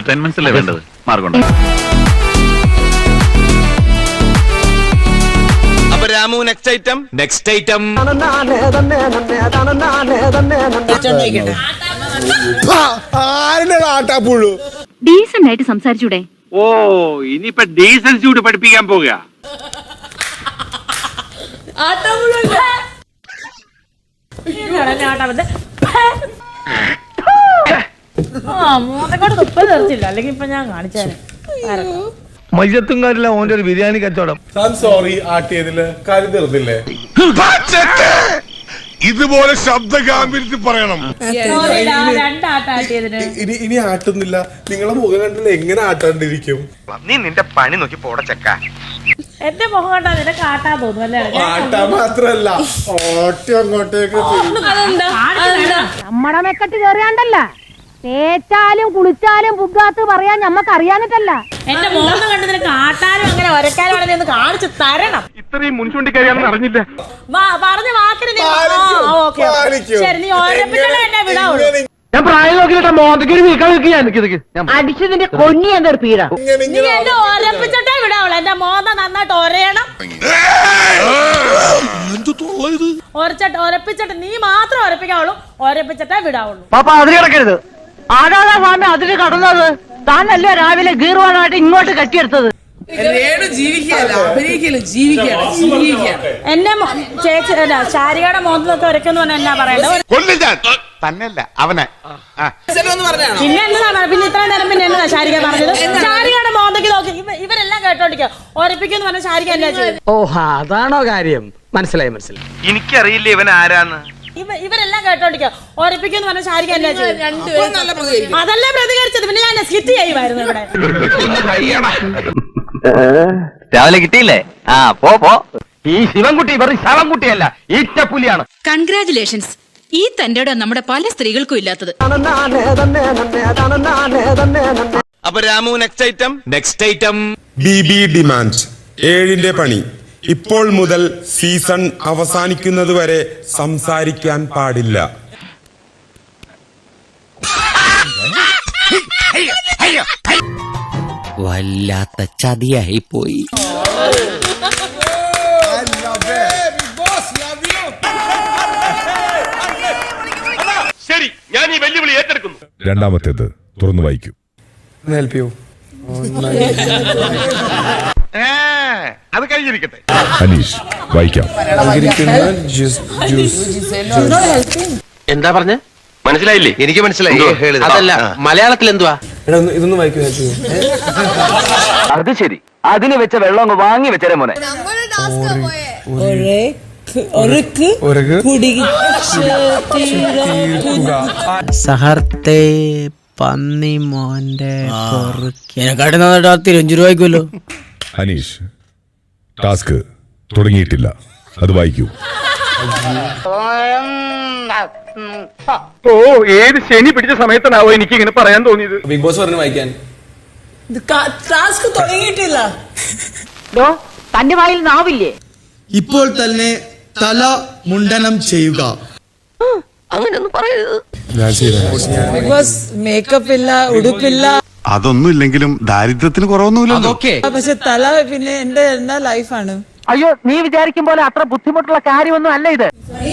Entertainments അല്ലേ വേണ്ടത്? മാർഗം. അപ്പൊ രാമു നെക്സ്റ്റ് ഐറ്റം ഡീസന്റ് ആയിട്ട് സംസാരിച്ചൂടെ? ഓ, ഇനിയിപ്പൊ ഡീസൻസി കൂടി പഠിപ്പിക്കാൻ പോകുക. അല്ലെങ്കിൽ ഇപ്പൊ ഞാൻ കാണിച്ചാൽ മയ്യത്തുംകാരില്ല ഓന്റെ ഒരു ബിരിയാണി കച്ചവടം. സോറി ആട്ടിയതില് കാര്യം തീർന്നില്ലേ? ഇതുപോലെ ശബ്ദ ഗാംഭീര്യത്തിൽ പറയണം. ഇനി ആട്ടുന്നില്ല. നിങ്ങളെ മുഖം കണ്ടില്ല എങ്ങനെ ആട്ടാണ്ടിരിക്കും? നീ നിന്റെ പണി നോക്കി പോട ചെക്ക. എന്റെ മുഖം കണ്ടാ നിനക്ക് ആട്ടാൻ തോന്നും അല്ലേ? ആട്ടാ മാത്രല്ല ഓട്ടി അങ്ങോട്ടേക്ക് നമ്മടെ മെക്കെട്ട് കേറിയാണ്ടല്ല, തേച്ചാലും കുളിച്ചാലും പുകാത്ത് പറയാൻ ഞമ്മക്ക് അറിയാനിട്ടല്ല. എന്റെ മോന്ന് കണ്ട് നിനക്ക് ആട്ടാനും അങ്ങനെ ഒരക്കാനും ആണെന്ന് ഒന്ന് കാണിച്ചു തരണം. ഇത്രയും മുൻചൂണ്ടി കയറിയാണെന്ന് അറിഞ്ഞില്ല. പറഞ്ഞ വാക്കിന് ശരി, നീ ഓരോപ്പിച്ചാലേ എന്നെ വിടാവുള്ളൂ. ഞാൻ പ്രായം നോക്കിയിട്ട് മോന്തയ്ക്ക് ഒരു വീക്കാൻ അടിച്ചതിന്റെ കൊന്നി എന്തൊരു പീഡ. നീ എന്നെ ഓരപ്പിച്ചിട്ടേ വിടാവുള്ളൂ. എന്റെ മോന്ത നന്നായിട്ട് ഒരയണം. ഒരപ്പിച്ചിട്ട് നീ മാത്രം ഒരപ്പിക്കാവുള്ളൂ. ഒരപ്പിച്ചിട്ടേ വിടാവുള്ളൂ. പാപ്പ അതിന് കിടക്കരുത്. ആടാതാ സ്വാമി അതിന് കടന്നത്. താനല്ലേ രാവിലെ ഗീർവാനായിട്ട് ഇങ്ങോട്ട് കെട്ടിയെടുത്തത്. എന്നെ ചേച്ചി ശാരികയുടെ മോന്തൊക്കെ ഒരക്കെന്ന് പറഞ്ഞാൽ എന്നാ പറയണ്ടത്? തന്നെയല്ല അവനെ. പിന്നെ എന്നതാണ് പിന്നെ ഇത്രയും നേരം പിന്നെ എന്നതാ ശാരിക പറഞ്ഞത്? ശാരികയുടെ മോന്തയ്ക്ക് നോക്കി ഇവരെല്ലാം കേട്ടോണ്ടിരിക്കുക. ഒരപ്പിക്കെന്ന് പറഞ്ഞ ശാരിക എന്നാ ചെയ്തു? ഓ അതാണോ കാര്യം? മനസ്സിലായി. എനിക്കറിയില്ല ഇവൻ ആരാന്ന്. ഇവരെല്ലാം കേട്ടോണ്ടിരിക്കുക. ഒരപ്പിക്കെന്ന് പറഞ്ഞ ശാരിക എന്നാ ചെയ്തു? അതല്ലേ പ്രതികരിച്ചത്. പിന്നെ ഞാൻ സ്കിറ്റ് ചെയ്യുമായിരുന്നു ഇവിടെ. രാവിലെ കിട്ടിയില്ലേ? പോ. ഈ ശിവൻകുട്ടി വെറും ശവൻകുട്ടിയല്ല, ഈറ്റപ്പുലിയാണ്. കൺഗ്രാറ്റുലേഷൻസ്. ഈ തന്റെ നമ്മുടെ പല സ്ത്രീകൾക്കും ഇല്ലാത്തത്. അപ്പൊ Ramu next item BB demand 7ന്റെ പണി. ഇപ്പോൾ മുതൽ സീസൺ അവസാനിക്കുന്നത് വരെ സംസാരിക്കാൻ പാടില്ല. വല്ലാത്ത ചതിയായി പോയി. ശരി, ഞാൻ ഈ വെല്ലുവിളി ഏറ്റെടുക്കുന്നു. രണ്ടാമത്തേത് തുറന്നു വായിക്കൂ. അത് കഴിഞ്ഞിരിക്കട്ടെ. അനീഷ് വായിക്കാം. എന്താ പറഞ്ഞ? മനസ്സിലായില്ലേ? എനിക്ക് മനസ്സിലായി. അതല്ല, മലയാളത്തിൽ എന്തുവാ? ഇതൊന്നും വായിക്കൂ. അത് ശരി, അതിന് വെച്ച വെള്ളം അങ്ങ് വാങ്ങി വെച്ചേ മോനെ. സഹർത്തെ പന്നി മോന്റെ എന്നെക്കാട്ടുന്ന തിരുവഞ്ചൂര് വായിക്കുമല്ലോ. അനീഷ് ടാസ്ക് തുടങ്ങിയിട്ടില്ല, അത് വായിക്കൂ. ഓ, ഏത് ശനി പിടിച്ച സമയത്താണാവോ എനിക്ക് ഇങ്ങനെ പറയാൻ തോന്നിയത്? ബിഗ് ബോസ് പറഞ്ഞു വായിക്കാൻ. ടാസ്ക് തുടങ്ങിയിട്ടില്ല. തന്റെ വായിൽ നാവില്ലേ? ഇപ്പോൾ തന്നെ തല മുണ്ടനം ചെയ്യുക. അങ്ങനെയൊന്നും പറയരുത്. ബിഗ് ബോസ് മേക്കപ്പ് ഇല്ല, ഉടുപ്പില്ല. അതൊന്നും ഇല്ലെങ്കിലും ദാരിദ്ര്യത്തിന് കുറവൊന്നുമില്ലല്ലോ. പക്ഷെ തല പിന്നെ എന്റെ എന്നാ ലൈഫാണ്. അയ്യോ, നീ വിചാരിക്കും പോലെ അത്ര ബുദ്ധിമുട്ടുള്ള കാര്യമൊന്നും അല്ല ഇത്.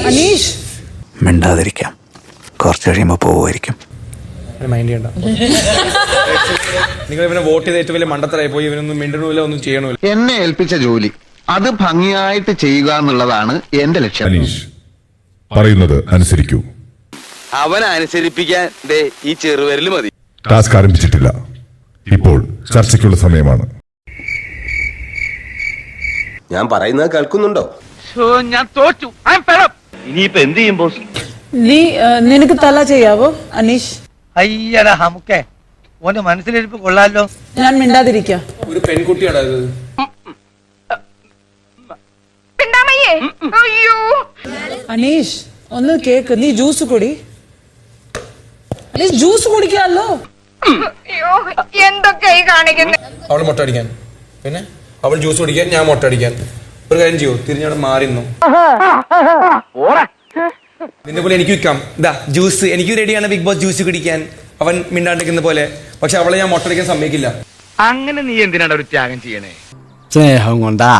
അനീഷ് മിണ്ടാതിരിക്കാം, കുറച്ച് കഴിയുമ്പോ പോവുമായിരിക്കും. മൈൻഡ് ചെയ്യണ്ട. നിങ്ങൾ ഇവനെ വോട്ട് ചെയ്ത് ഏറ്റവും വലിയ മണ്ടത്തരായി പോയി. ഇവനൊന്നും മിണ്ടണമില്ല, ഒന്നും ചെയ്യണമില്ല. എന്നെ ഏൽപ്പിച്ച ജോലി അത് ഭംഗിയായിട്ട് ചെയ്യുക എന്നുള്ളതാണ് എന്റെ ലക്ഷ്യം. അനീഷ് പറയുന്നത് അനുസരിക്കൂ. അവനെ അനുസരിപ്പിക്കാൻ ഈ ചെറുവരല് മതി. ടാസ്ക് ആരംഭിച്ചിട്ടില്ല, ഇപ്പോൾ ചർച്ചയ്ക്കുള്ള സമയമാണ്. ഞാൻ പറയുന്നത് കേൾക്കുന്നുണ്ടോ? ഞാൻ തോറ്റു. ഇനിയിപ്പോ എന്ത് ചെയ്യും ബോസ്? നിനക്ക് തല ചെയ്യാവോ അനീഷ്? അയ്യടാ ഹമുക്കേ, ഓന്റെ മനസ്സിലിരിപ്പ് കൊള്ളാലോ. ഞാൻ മിണ്ടാതിരിക്കാം. ഒരു പെൺകുട്ടിയാടാ ഇത്. അനീഷ് ഒന്ന് കേക്ക്. നീ ജ്യൂസ് കുടി. ജ്യൂസ് കുടിക്കാമല്ലോ. എന്തൊക്കെയായി കാണിക്കുന്നത്? അവൾ മുട്ട അടിക്കാൻ, പിന്നെ അവൾ ജ്യൂസ് കുടിക്കാൻ, ഞാൻ മുട്ട അടിക്കാൻ. ഒരു കാര്യം ചെയ്യോ, തിരിഞ്ഞവിടെ മാറിന്നു. നിന്നെ പോലെ എനിക്ക് വിൽക്കാം. ഇതാ ജ്യൂസ്, എനിക്ക് റെഡിയാണ് ബിഗ് ബോസ് ജ്യൂസ് കുടിക്കാൻ. അവൻ മിണ്ടാണ്ടിരിക്കുന്ന പോലെ. പക്ഷെ അവളെ ഞാൻ മൊട്ടടിക്കാൻ സമ്മതിക്കില്ല. അങ്ങനെ നീ എന്തിനാണ് ഒരു ത്യാഗം ചെയ്യണേ? സ്നേഹം കൊണ്ടാ.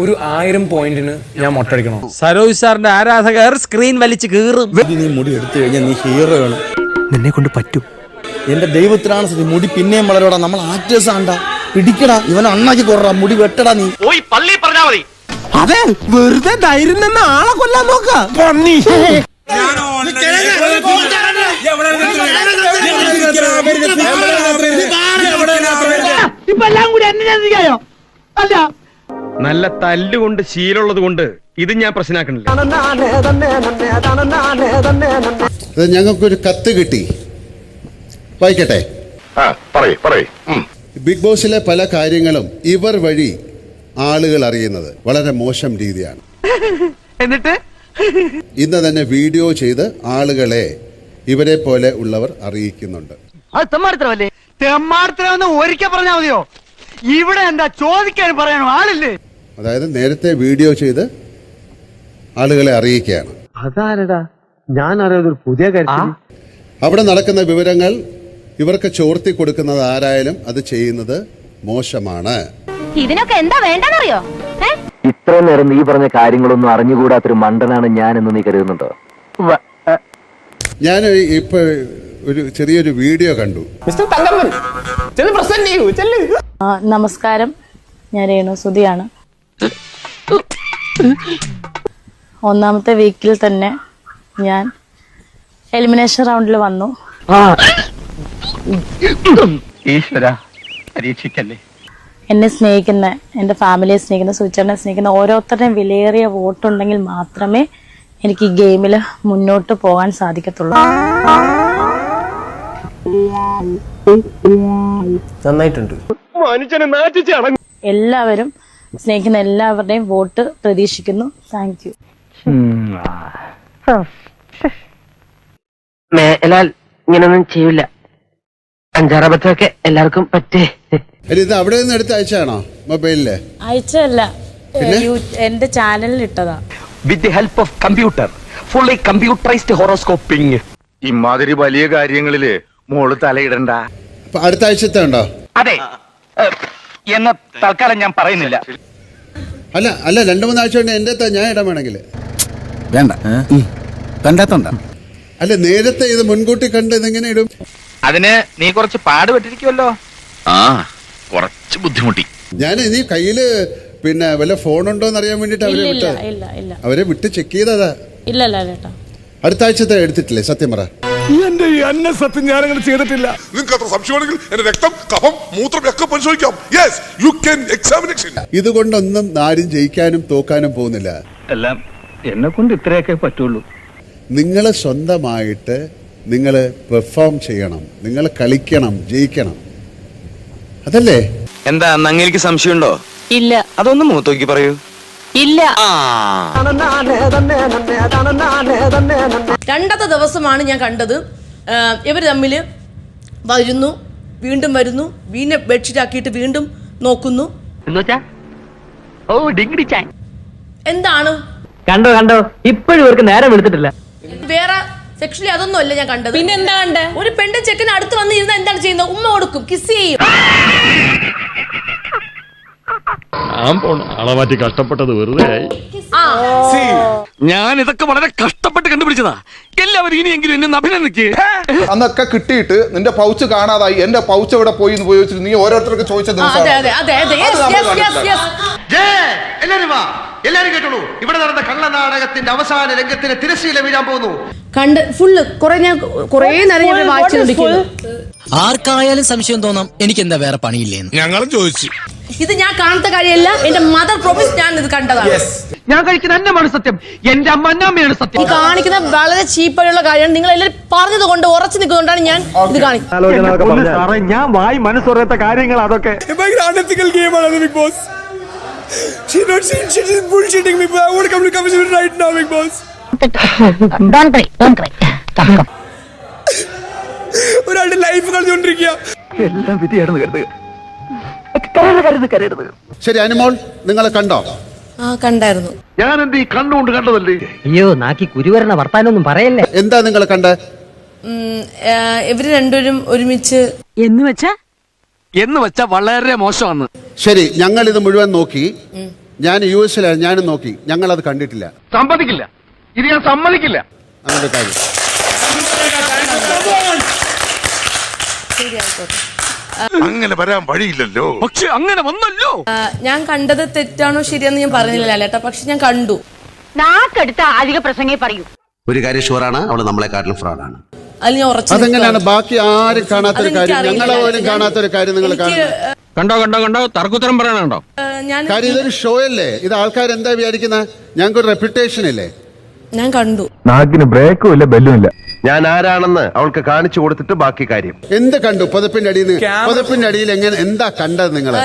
ഒരു 1000 പോയിന്റിന് ഞാൻ മൊട്ടടിക്കണം. സരോജ് സാറിന്റെ ആരാധകർ സ്ക്രീൻ വലിച്ച് കീറും. നീ മുടി എടുത്തു കഴിഞ്ഞാൽ നീ ഹീറോ ആണ്. നിന്നെ കൊണ്ട് പറ്റും. എന്റെ ദൈവത്തിനാണ് സത്യം. മുടി പിന്നെയും വളരോടാ. നമ്മൾ ആക്ടേഴ്സ് ആണ്ടാ. പിടിക്കടാ ഇവൻ അണ്ണാക്കി കൊറടാ. മുടി വെട്ടടാ നീ. പോയി പള്ളി പറഞ്ഞാ മതി. അതെ, വെറുതെ ധൈര്യം നിന്ന് ആളെ കൊല്ലാൻ നോക്ക. ഇപ്പൊ എല്ലാം കൂടി എന്നെ ചിന്തിക്കായോ? അല്ല, നല്ല തല്ലുകൊണ്ട് ശീലമുള്ളത് കൊണ്ട് ഇത് ഞാൻ പ്രശ്നമാക്കണില്ല. ഞങ്ങൾക്കൊരു കത്ത് കിട്ടി, വായിക്കട്ടെ. ബിഗ് ബോസിലെ പല കാര്യങ്ങളും ഇവർ വഴി ആളുകൾ അറിയുന്നത് വളരെ മോശം രീതിയാണ്. എന്നിട്ട് ഇന്ന് തന്നെ വീഡിയോ ചെയ്ത് ആളുകളെ ഇവരെ പോലെ ഉള്ളവർ അറിയിക്കുന്നുണ്ട്. അത് തെമ്മാടിത്തരമല്ലേ? തെമ്മാടിത്തരമെന്ന് ഒരിക്കൽ പറഞ്ഞാൽ മതിയോ? ഇവിടെ എന്താ ചോദിക്കാൻ പറയാനോ ആളില്ലേ? അതായത് നേരത്തെ വീഡിയോ ചെയ്ത് ആളുകളെ അറിയിക്കുകയാണ്. അതാരടാ? ഞാൻ അറിയാതൊരു പുതിയ കാര്യം. അവിടെ നടക്കുന്ന വിവരങ്ങൾ ഇവർക്ക് ചോർത്തി കൊടുക്കുന്നത് ആരായാലും അത് ചെയ്യുന്നത് മോശമാണ്. ഇതിനൊക്കെ എന്താ വേണ്ടെന്നറിയോ? ഇത്രയും നേരം നീ പറഞ്ഞ കാര്യങ്ങളൊന്നും അറിഞ്ഞുകൂടാത്തൊരു മണ്ടനാണ് ഞാൻ എന്ന് നീ കരുതുന്നുണ്ടോ? ഞാൻ ഇപ്പൊ ഒരു ചെറിയൊരു വീഡിയോ കണ്ടു. നമസ്കാരം, ഞാൻ രേണു സുധിയാണ്. ഒന്നാമത്തെ വീക്കിൽ തന്നെ ഞാൻ എലിമിനേഷൻ റൗണ്ടിൽ വന്നു. ഈശ്വര, പരീക്ഷിക്കല്ലേ. എന്നെ സ്നേഹിക്കുന്ന, എൻ്റെ ഫാമിലിയെ സ്നേഹിക്കുന്ന, സുചേട്ടനെ സ്നേഹിക്കുന്ന ഓരോരുത്തരുടെയും വിലയേറിയ വോട്ടുണ്ടെങ്കിൽ മാത്രമേ എനിക്ക് ഈ ഗെയിമിൽ മുന്നോട്ട് പോകാൻ സാധിക്കത്തുള്ളൂ. നന്നായിട്ടുണ്ട്. എല്ലാവരും സ്നേഹിക്കുന്ന എല്ലാവരുടെയും വോട്ട് പ്രതീക്ഷിക്കുന്നു. Thank you. മേലാൽ ഇങ്ങനൊന്നും ചെയ്യില്ല. അഞ്ചാറബത്തൊക്കെ എല്ലാവർക്കും പറ്റേ. ഇത് അവിടെ നിന്ന് എടുത്ത് അയച്ചാണോ മൊബൈലില്? അയച്ചല്ല, എന്റെ ചാനലിൽ ഇട്ടതാ. With the help of computer, fully computerised horoscoping. ഇമാതിരി വലിയ കാര്യങ്ങളില് മോള് തലയിടണ്ട. അപ്പൊ അടുത്ത ആഴ്ചത്തെ ഉണ്ടോ? അതെ, എന്ന് തൽക്കാലം ഞാൻ പറയുന്നില്ല. അല്ല 2-3 ആഴ്ച കൊണ്ട് എന്റെ ഞാൻ ഇടാൻ വേണമെങ്കിൽ വേണ്ട, കണ്ടെത്തണ്ട. അല്ല, നേരത്തെ ഇത് മുൻകൂട്ടി കണ്ട് ഇതെങ്ങനെ ഇടും? അതിന് നീ കുറച്ച് പാടുപെട്ടിരിക്കുമല്ലോ. ആ, കുറച്ച് ബുദ്ധിമുട്ടി. ഞാൻ ഇനി കയ്യില് പിന്നെ വല്ല ഫോണുണ്ടോന്ന് അറിയാൻ വേണ്ടിട്ട് അവരെ ഇല്ല വിട്ട് ഇല്ല ഇല്ല അവരെ വിട്ട് ചെക്ക് ചെയ്തതാ. ഇല്ല ചേട്ടാ. അടുത്ത ആഴ്ചത്തെ എടുത്തിട്ടില്ലേ? സത്യം പറ. എന്റെ ഈ അന്ന സത്യം ഞാനങ്ങനെ ചെയ്തിട്ടില്ല. നിങ്ങൾക്ക് അത്ര സംശയമാണെങ്കിൽ എന്റെ രക്തം, കഫം, മൂത്രം ഒക്കെ പരിശോധിക്കാം. Yes, you can examination. ഇതുകൊണ്ടൊന്നും ആരും ജയിക്കാനും തോക്കാനും പോകുന്നില്ല. എല്ലാം എന്നെ കൊണ്ട് ഇത്രയൊക്കെ പറ്റുള്ളൂ. നിങ്ങൾ സ്വന്തമായിട്ട് നിങ്ങൾ പെർഫോം ചെയ്യണം, നിങ്ങൾ കളിക്കണം, ജയിക്കണം. അതല്ലേ? എന്താ അങ്ങേക്ക് സംശയമുണ്ടോ? ഇല്ല. അതൊന്നും മൂത്തോക്കി പറയൂ. ഇല്ല. രണ്ടാമത്തെ ദിവസമാണ് ഞാൻ കണ്ടത്. ഇവർ തമ്മിൽ വരുന്നു, വീണ്ടും വരുന്നു, വീണ്ടും ബെഡ്ഷീറ്റ് ആക്കിയിട്ട് വീണ്ടും നോക്കുന്നു. എന്താണ് കണ്ടോ ഇപ്പോഴും ഇവർക്ക് നേരം എടുത്തിട്ടില്ല. വേറെ സെക്ഷലി അതൊന്നും അല്ല ഞാൻ കണ്ടത്. പിന്നെ എന്താ കണ്ടേ? ഒരു പെണ്ണും ചെക്കൻ അടുത്ത് വന്ന് ഇരുന്ന് എന്താണ് ചെയ്യുന്നത്? ഉമ്മ കൊടുക്കും, കിസ് ചെയ്യും. ആളെ മാറ്റി കഷ്ടപ്പെട്ടത് വെറുതെ ആയി. ഞാൻ ഇതൊക്കെ വളരെ കഷ്ടപ്പെട്ട് കണ്ടുപിടിച്ചതാ. എല്ലാവരും ഇനിയെങ്കിലും എന്നെ അഭിനന്ദിക്ക്. അന്നൊക്കെ കിട്ടിയിട്ട് നിന്റെ പൗച്ച് കാണാതായി. എന്റെ പൗച്ച് എവിടെ പോയി എന്ന് പോയി വെച്ചിട്ട് നീ ഓരോരുത്തർക്ക് ചോദിച്ച എല്ലാരും കേട്ടോളൂ. ഇവിടെ നടന്ന കള്ളനാടകത്തിന്റെ അവസാന രംഗത്തിന് തിരശ്ശീല വീഴാൻ പോകുന്നു. കണ്ട് ഫുള്ള് ഞാൻ കുറേ നേരം ഞാൻ വായിച്ചുകൊണ്ടിരിക്കുന്നു. ആർക്കായാലും സംശയം തോന്നാം എനിക്ക് എന്താ വേറെ പണിയില്ലേന്ന്. ഞങ്ങളും ചോദിച്ചു. ഇത് ഞാൻ കാണാത്ത കാര്യമല്ല, എന്റെ മദർ പ്രോമിസ് ഞാൻ ഇത് കണ്ടതാണ്. ഞാൻ കഴിക്കുന്ന അന്നമാണ് സത്യം, എന്റെ അമ്മയാണ് സത്യം. ഈ കാണിക്കുന്ന വളരെ ചീപ്പായുള്ള കാര്യമാണ്. നിങ്ങൾ എല്ലാവരും പറഞ്ഞത് കൊണ്ട് ഉറച്ചു നിൽക്കുന്നതുകൊണ്ടാണ് ഞാൻ ഇത് കാണിക്കുന്നത്. ഞാൻ വായി മനസ്സുറത്ത കാര്യങ്ങൾ അതൊക്കെ ഭയങ്കര unethical game ആണ് Bigg Boss. She not seen shit is bullshitting me. I want to come to conversation right now, Big Boss. Don't cry. ഒരാളുടെ ലൈഫ് കളഞ്ഞുകൊണ്ടിരിക്കുക. എല്ലാം വിധിയാണെന്ന് കരുതുക. ശരി, അനുമോൾ നിങ്ങളെ കണ്ടോ? കണ്ടായിരുന്നു. ഞാൻ എന്ത് ഈ കണ്ണുകൊണ്ട് കണ്ടതല്ലേ? അയ്യോ, നാക്കി കുരുവരണ വർത്താനൊന്നും പറയല്ലേ. എന്താ നിങ്ങൾ കണ്ടേ? ഇവര് രണ്ടുപേരും ഒരുമിച്ച് എന്ന് വെച്ചാ വളരെ മോശമാണ്. ശരി, ഞങ്ങൾ ഇത് മുഴുവൻ നോക്കി. ഞാൻ US ഞാനും നോക്കി. ഞങ്ങൾ അത് കണ്ടിട്ടില്ല. സമ്മതിക്കില്ല, ഇത് ഞാൻ സമ്മതിക്കില്ല. അങ്ങനത്തെ കാര്യം. അങ്ങനെ വരാൻ വഴിയില്ലല്ലോ. പക്ഷെ അങ്ങനെ വന്നല്ലോ. ഞാൻ കണ്ടത് തെറ്റാണോ ശരിയാന്ന് ഞാൻ പറഞ്ഞില്ല ലാലേട്ടാ, പക്ഷെ ഞാൻ കണ്ടു. നാക്കെടുത്ത അധിക പ്രസംഗേ പറയൂ. ഒരു കാര്യം ഷുവറാണ്, അവള് നമ്മളെക്കാട്ടിലും ഫ്രോഡാണ്. അതിൽ ഞാൻ ഉറച്ചു. അതെങ്ങനെയാണ് ബാക്കി ആരും കാണാത്തൊരു കാര്യം, ഞങ്ങളെ പോലും കാണാത്തൊരു കാര്യം നിങ്ങൾ കണ്ടോ തർക്കുത്തരം പറയണോ? കാര്യം ഇതൊരു ഷോ അല്ലേ? ഇത് ആൾക്കാർ എന്താ വിചാരിക്കുന്നത്? ഞങ്ങൾക്ക് ഒരു റെപ്യൂട്ടേഷൻ ഇല്ലേ? ഞാൻ കണ്ടു. നാക്കിന് ബ്രേക്കും ഇല്ല, ബെല്ലും ഇല്ല. ഞാൻ ആരാണെന്ന് അവൾക്ക് കാണിച്ചു കൊടുത്തിട്ട് ബാക്കി കാര്യം. എന്ത് കണ്ടു? പതിപ്പിന്റെ അടിയിൽ എങ്ങനെ എന്താ കണ്ടത് നിങ്ങള്?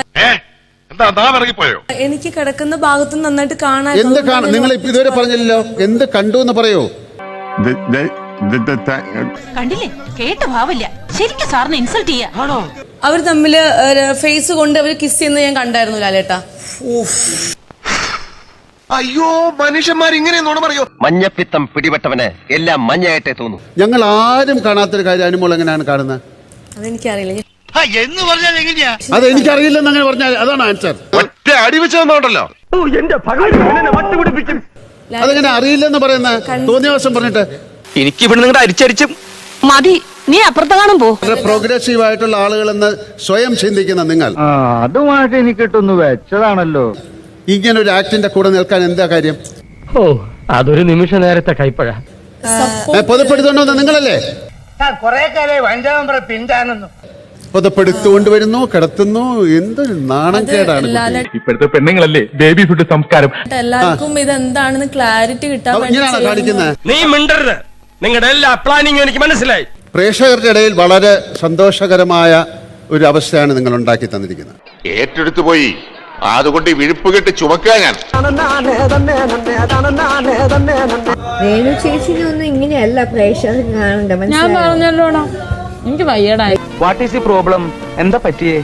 എനിക്ക് കിടക്കുന്ന ഭാഗത്ത് നന്നായിട്ട് കാണാൻ. എന്ത് കാണും? നിങ്ങൾ ഇതുവരെ പറഞ്ഞില്ലല്ലോ. എന്ത് കണ്ടു എന്ന് പറയൂ. കണ്ടില്ലേ, കേട്ട ഭാവില്ല. ശരിക്കും സാറിന് ഇൻസൾട്ട് ചെയ്യാ. അവർ തമ്മില് ഫേസ് കൊണ്ട് അവർ കിസ് ചെയ്യുന്നത് ഞാൻ കണ്ടായിരുന്നു ലാലേട്ടാ. അയ്യോ, മനുഷ്യന്മാർ ഇങ്ങനെ പറയോ? മഞ്ഞപ്പിത്തം പിടിപെട്ടവന് എല്ലാം മഞ്ഞയായിട്ടേ തോന്നും. ഞങ്ങൾ ആരും കാണാത്തൊരു കാര്യം അനുമോൾ എങ്ങനെയാണ് കാണുന്നത്? അതെനിക്കറിയില്ല. എന്ന് പറഞ്ഞാൽ എങ്ങനെയാ? അത് എനിക്കറിയില്ലെന്ന് അങ്ങനെ പറഞ്ഞാൽ അതാണ് ആൻസർ. ഒറ്റ അടിവെച്ചോണ്ടല്ലോ. അതെങ്ങനെ അറിയില്ലെന്ന് പറയുന്ന തോന്നിയ ദിവസം പറഞ്ഞിട്ട് എനിക്ക് ഇവിടെ നിങ്ങളുടെ അരിച്ചടിച്ചും മതി, നീ അപ്പുറത്ത് കാണും പോ. പ്രോഗ്രസീവ് ആയിട്ടുള്ള ആളുകളെന്ന് സ്വയം ചിന്തിക്കുന്ന നിങ്ങൾ അതുമായിട്ട് എനിക്ക് കിട്ടുന്നു വെച്ചതാണല്ലോ. ഇങ്ങനെ ഒരു ആക്ടിന്റെ കൂടെ നിൽക്കാൻ എന്താ കാര്യം? ഓ, അതൊരു നിമിഷ നേരത്തെ കൈപ്പഴ. പൊതുപ്പെടുത്തോണ്ടോ നിങ്ങളല്ലേ? പൊതുപ്പെടുത്തുകൊണ്ടുവരുന്നു, കിടത്തുന്നു. എന്തൊരു നാണംകേടാണ്. ഇപ്പോഴത്തെ പെണ്ണുങ്ങളല്ലേ ബേബി ഫുഡ് സംസ്കാരം. എല്ലാവർക്കും ഇതെന്താണെന്ന് ക്ലാരിറ്റി കിട്ടാൻ ഇങ്ങനെയാണോ കാണിക്കുന്നത്? നീ മിണ്ടരുത്. നിങ്ങളുടെ എല്ലാ പ്ലാനിങ്ങും എനിക്ക് മനസ്സിലായി. പ്രേക്ഷകരുടെ ഇടയിൽ വളരെ സന്തോഷകരമായ ഒരു അവസ്ഥയാണ് നിങ്ങൾ ഉണ്ടാക്കി തന്നിരിക്കുന്നത്. ഏറ്റെടുത്തു പോയി, അതുകൊണ്ട് വിഴുപ്പ് കെട്ടി ചുമക്കാൻ ഞാൻ. രേണു ചേച്ചിനെ ഒന്നും ഇങ്ങനെയല്ല പ്രേക്ഷകർ കാണണ്ട. ഞാൻ പറഞ്ഞല്ലോണോ, എനിക്ക് വയ്യടായി. What is the problem? എന്താ പറ്റിയേ?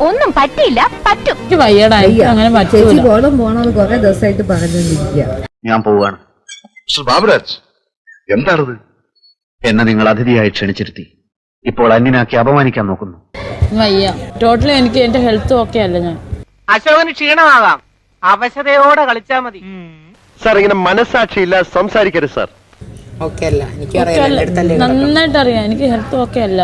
ഒന്നും പറ്റിയില്ല, പറ്റും. എനിക്ക് വയ്യടായി. അങ്ങനെ ചേച്ചി പോണെന്ന് കുറെ ദിവസമായിട്ട് പറഞ്ഞോണ്ടിരിക്കുക. ഞാൻ പോവാണ്. ബാബുരാജ്, എന്താണത്? എന്നെ നിങ്ങൾ അതിഥിയായി ക്ഷണിച്ചിരുത്തി ഇപ്പോൾ അന്യനാക്കി അപമാനിക്കാൻ നോക്കുന്നു. വയ്യ, ടോട്ടലി എനിക്ക് എന്റെ ഹെൽത്ത് ഓക്കെ അല്ല. ഞാൻ അശോകന് ക്ഷീണമാകാം, അവശതയോടെ കളിച്ചാ മതി. സാർ, ഇങ്ങനെ മനസ്സാക്ഷിയില്ല സംസാരിക്കരുത് സാർ. നന്നായിട്ട് അറിയാം, എനിക്ക് ഹെൽത്ത് ഓക്കെ അല്ല.